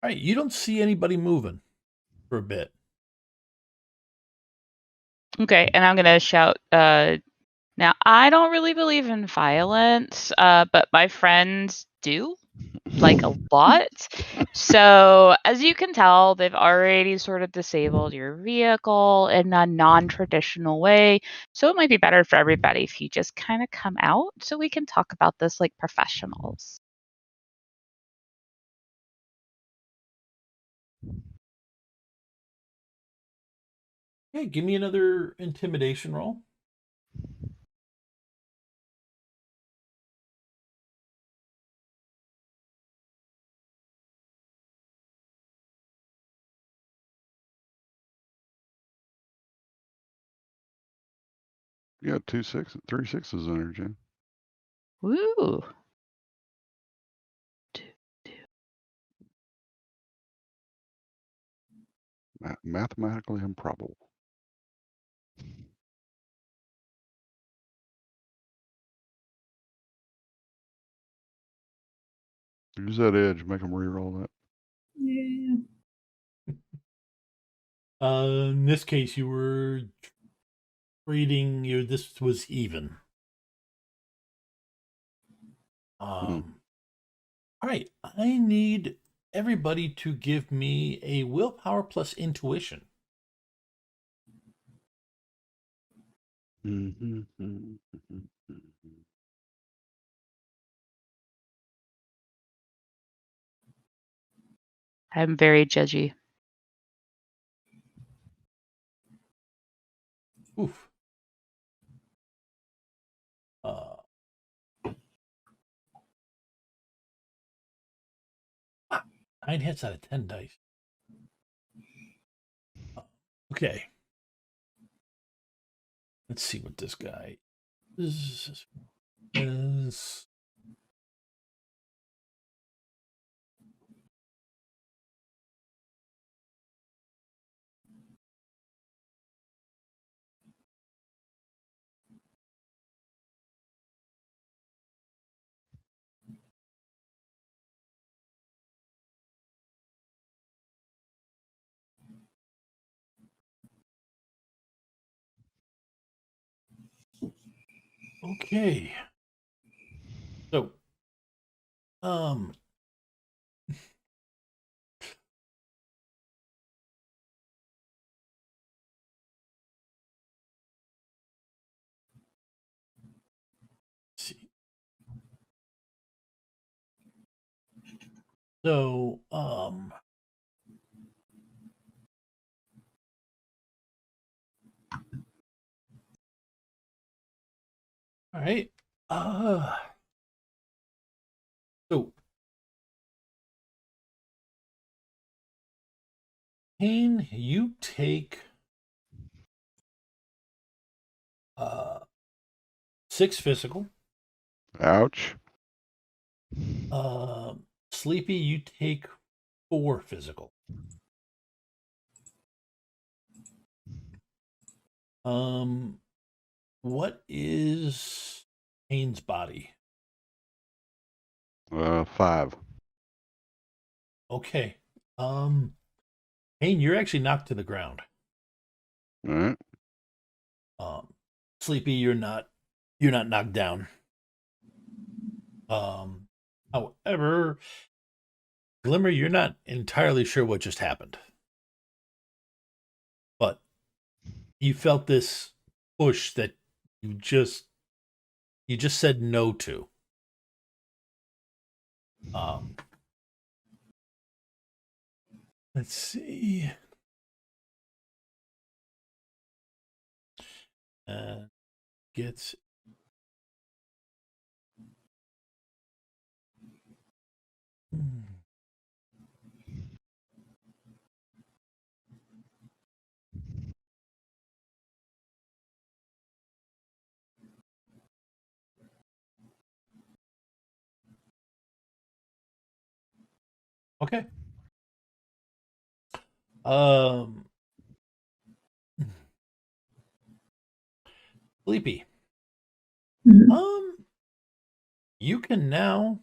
All right, you don't see anybody moving for a bit. Okay, and I'm gonna shout. Now I don't really believe in violence, but my friends do, like a lot. So as you can tell, they've already sort of disabled your vehicle in a non-traditional way. So it might be better for everybody if you just kind of come out so we can talk about this like professionals. Hey, give me another intimidation roll. You got 3 sixes in there, Jen. Woo. Mathematically improbable. Use that edge. Make them re-roll that. Yeah. In this case, you were trading. This was even. All right. I need everybody to give me a willpower plus intuition. I'm very judgy. Oof. 9 hits out of 10 dice. Okay. Let's see what this guy is. Okay. So, see. So, all right. So, Kane, you take 6 physical. Ouch. Sleepy, you take 4 physical. What is Kane's body? 5. Okay. Kane, you're actually knocked to the ground. All right. Sleepy, you're not knocked down. However, Glimmer, you're not entirely sure what just happened. But you felt this push that you just said no to. Let's see. Gets okay. Sleepy. Mhm. You can now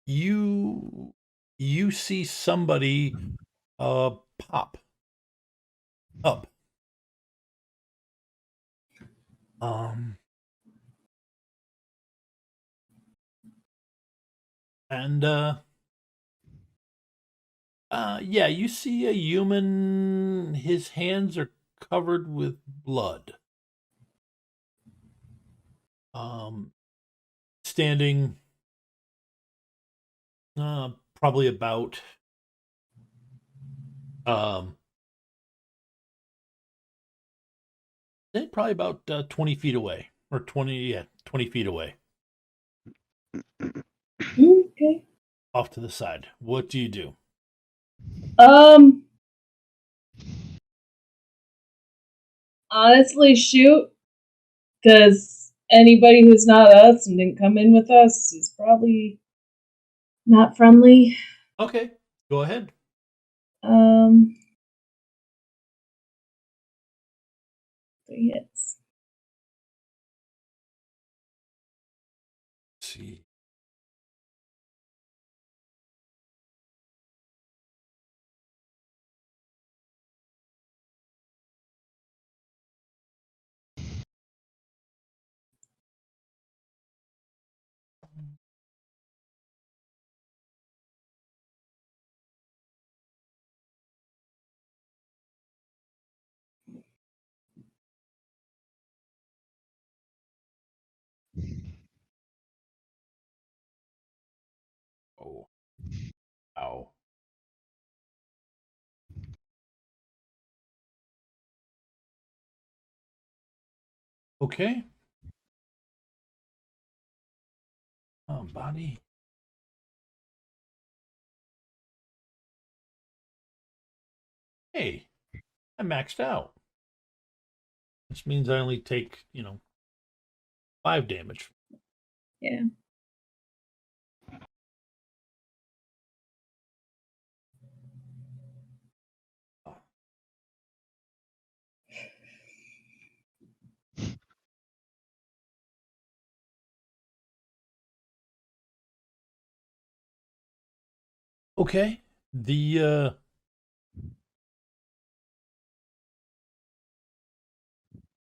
you see somebody pop up. And yeah, you see a human, his hands are covered with blood. Standing probably about probably about 20 feet away, or 20 feet away, Okay. off to the side. What do you do? Honestly, shoot. Because anybody who's not us and didn't come in with us is probably not friendly. Okay, go ahead. 3 hits. Let's see. Oh, ow. Okay. Body. Hey, I maxed out. Which means I only take, 5 damage. Yeah. Okay.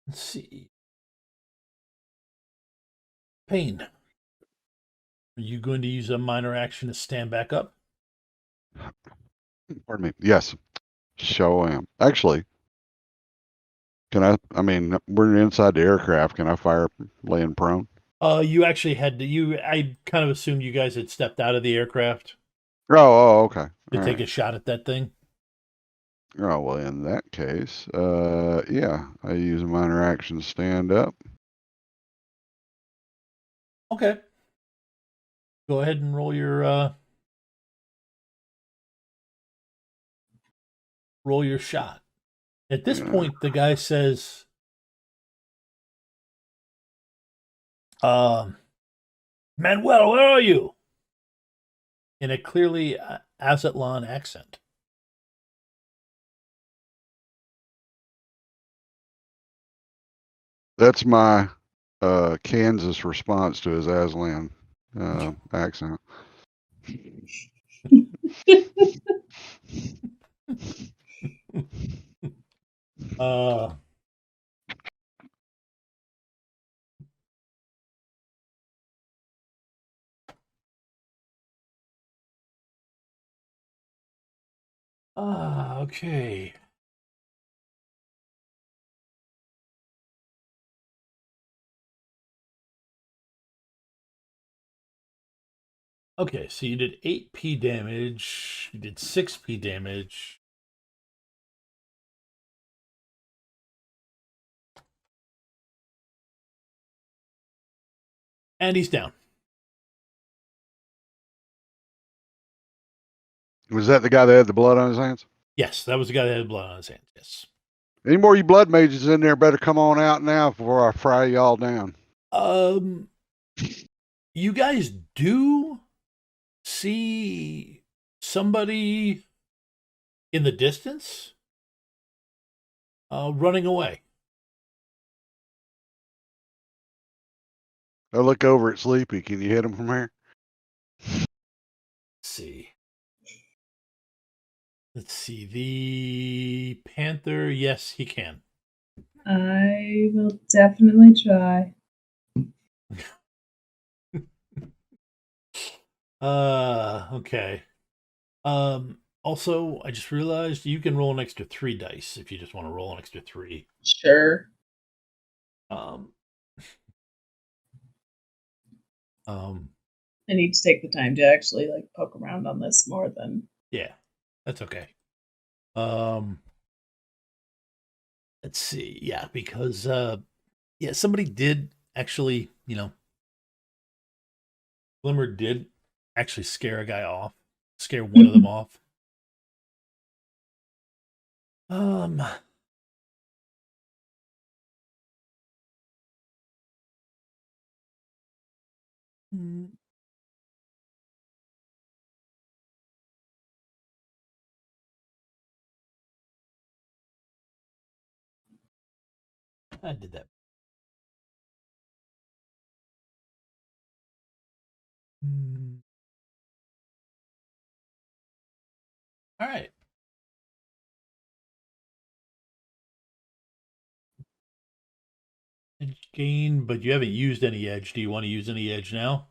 Let's see. Pain. Are you going to use a minor action to stand back up? Pardon me. Yes. Show am. Actually, can I mean, we're inside the aircraft. Can I fire laying prone? You actually had to. I kind of assumed you guys had stepped out of the aircraft Okay. to All take right. a shot at that thing. Oh, well, in that case, yeah, I use a minor action to stand up. Okay. Go ahead and roll your shot. At this Yeah. point, the guy says, "Manuel, where are you?" In a clearly Azatlan accent. That's my Kansas response to his Aslan accent. uh, okay. Okay, so you did 8p damage. You did 6p damage. And he's down. Was that the guy that had the blood on his hands? Yes, that was the guy that had blood on his hands. Yes. Any more you blood mages in there better come on out now before I fry y'all down. You guys do see somebody in the distance running away. I look over at Sleepy. Can you hit him from here? Let's see. Let's see. The Panther, yes, he can. I will definitely try. Okay. Also, I just realized you can roll an extra 3 dice if you just want to roll an extra 3. Sure. Um, I need to take the time to actually poke around on this more than. yeah, that's okay. Let's see. Yeah, because somebody did actually, Glimmer did actually scare a guy off, scare one of them off. Mm. I did that. Mm. All right. Edge gain, but you haven't used any edge. Do you want to use any edge now?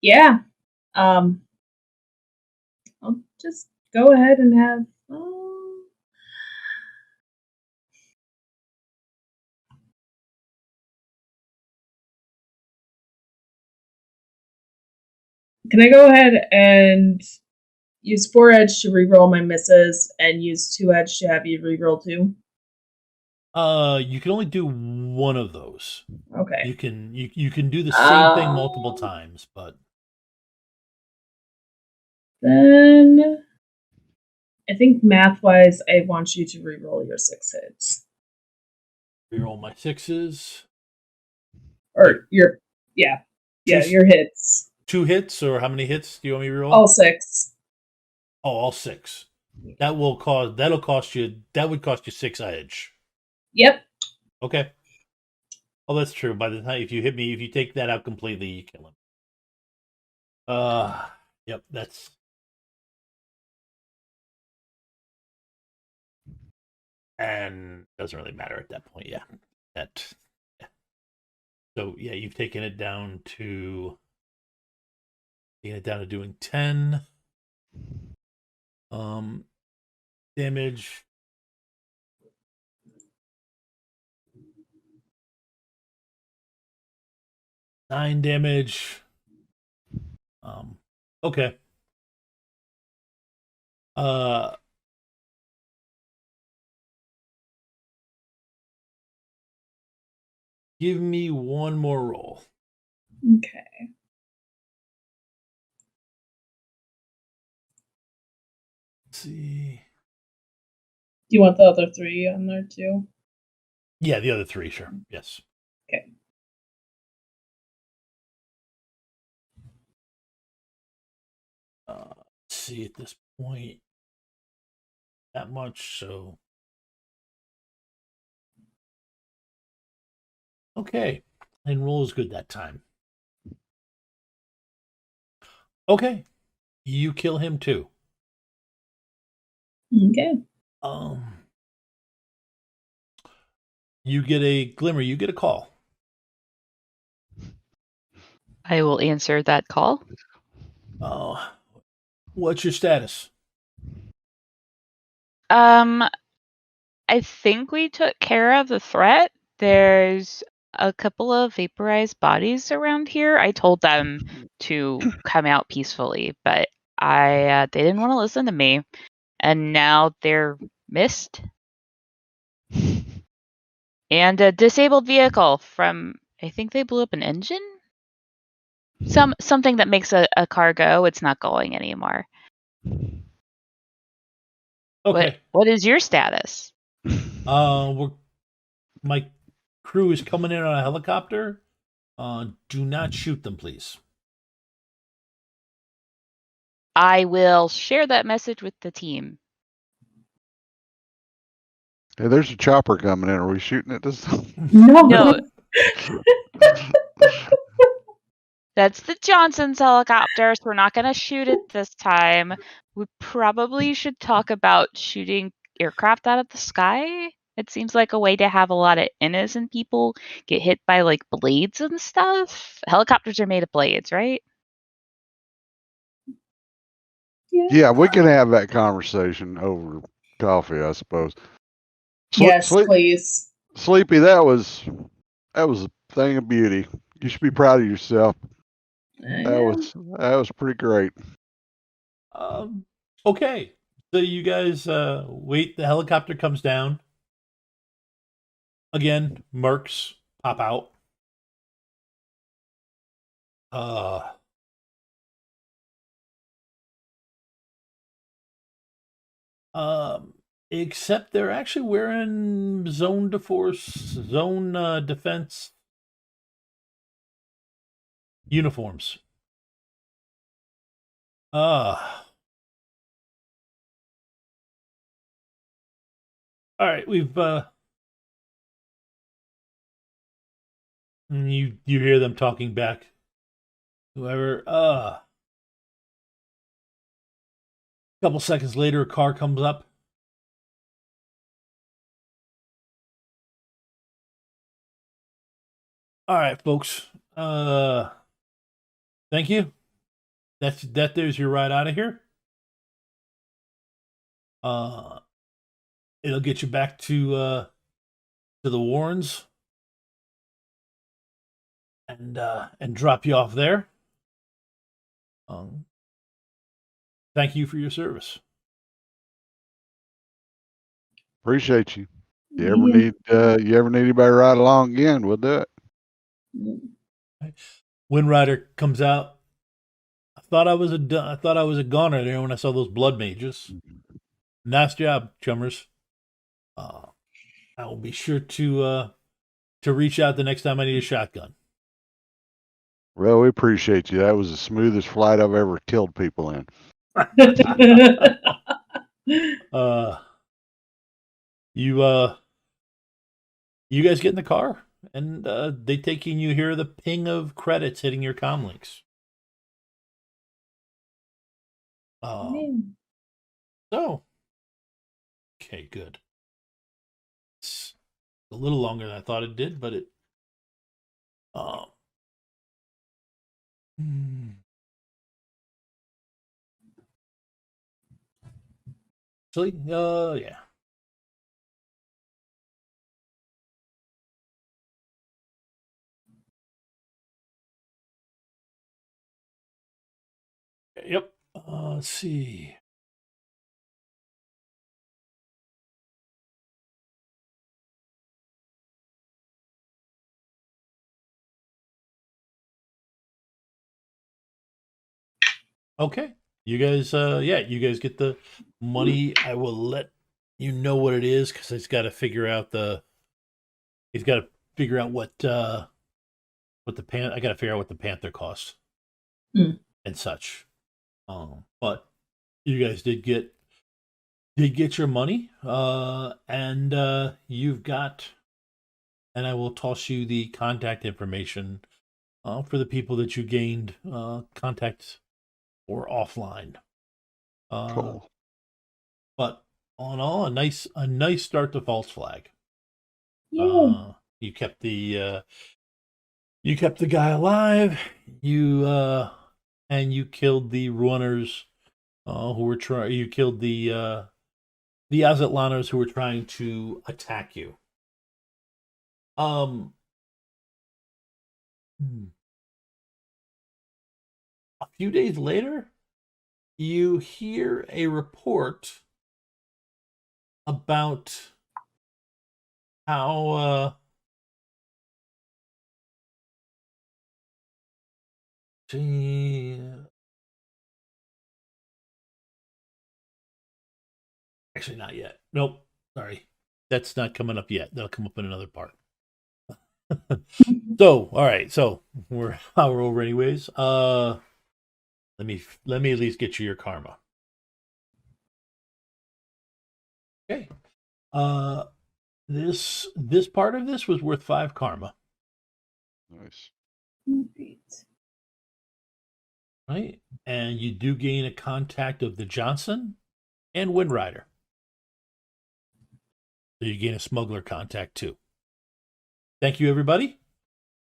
Yeah. I'll just go ahead and have. Can I go ahead and use 4 edge to reroll my misses and use 2 edge to have you reroll 2? You can only do one of those. Okay. You can do the same thing multiple times, but Then I think math wise, I want you to reroll your 6 hits. reroll my 6s. Or your your hits. 2 hits, or how many hits do you want me to reroll? All 6. Oh, all 6. That would cost you 6 edge. Yep. Okay. Oh, that's true. By the time if you take that out completely, you kill him. Yep, that's and doesn't really matter at that point. Yeah, that. Yeah. So yeah, you've taken it down to doing 10. Damage. Nine damage. Okay. Give me one more roll. Okay. Let's see. Do you want the other 3 on there too? Yeah, the other 3, sure. Yes. Okay. Let's see at this point. That much, so okay. And roll is good that time. Okay. You kill him too. Okay. You get a glimmer, you get a call. I will answer that call. Oh. What's your status? I think we took care of the threat. There's a couple of vaporized bodies around here. I told them to come out peacefully, but they didn't want to listen to me, and now they're missed. And a disabled vehicle from, I think they blew up an engine? Something that makes a car go, it's not going anymore. Okay. What is your status? My crew is coming in on a helicopter. Do not shoot them, please. I will share that message with the team. Hey, there's a chopper coming in. Are we shooting at this? No. That's the Johnson's helicopter, so we're not going to shoot it this time. We probably should talk about shooting aircraft out of the sky. It seems like a way to have a lot of innocent people get hit by like blades and stuff. Helicopters are made of blades, right? Yeah, we can have that conversation over coffee, I suppose. Yes, please. Sleepy, that was a thing of beauty. You should be proud of yourself. That was pretty great. Okay. So you guys wait, the helicopter comes down. Again, mercs pop out. Except they're actually wearing zone defense uniforms. All right, we've and you hear them talking back. Whoever a couple seconds later a car comes up. All right, folks. Thank you. There's your ride out of here. It'll get you back to the Warrens and drop you off there. Thank you for your service. Appreciate you. You ever need anybody to ride along again, we'll do it. Wind Rider comes out. I thought I was a goner there when I saw those blood mages. Nice job, chummers. I will be sure to reach out the next time I need a shotgun. Well, we appreciate you. That was the smoothest flight I've ever killed people in. You guys get in the car, and they taking you hear the ping of credits hitting your comm links. So, okay, good. It's a little longer than I thought it did, but it. Actually, yeah. Yep. Let's see. Okay. You guys, you guys get the money. I will let you know what it is because he's got to figure out what I got to figure out what the Panther costs and such. But you guys did get your money, and you've got, and I will toss you the contact information for the people that you gained contact or offline. Cool. But all in all, a nice start to False Flag. Yeah. You kept the guy alive. And you killed the runners who were trying. You killed the Azatlaners who were trying to attack you. A few days later, you hear a report about how actually not yet. Nope. Sorry. That's not coming up yet. That'll come up in another part. So, all right. So we're over anyways. Let me at least get you your karma. Okay. This part of this was worth 5 karma. Nice. Great. Right? And you do gain a contact of the Johnson and Wind Rider. So you gain a smuggler contact too. Thank you, everybody.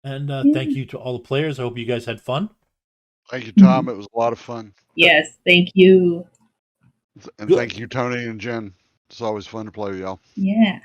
And thank you to all the players. I hope you guys had fun. Thank you, Tom. It was a lot of fun. Yes, thank you. And thank you, Tony and Jen. It's always fun to play with y'all. Yeah.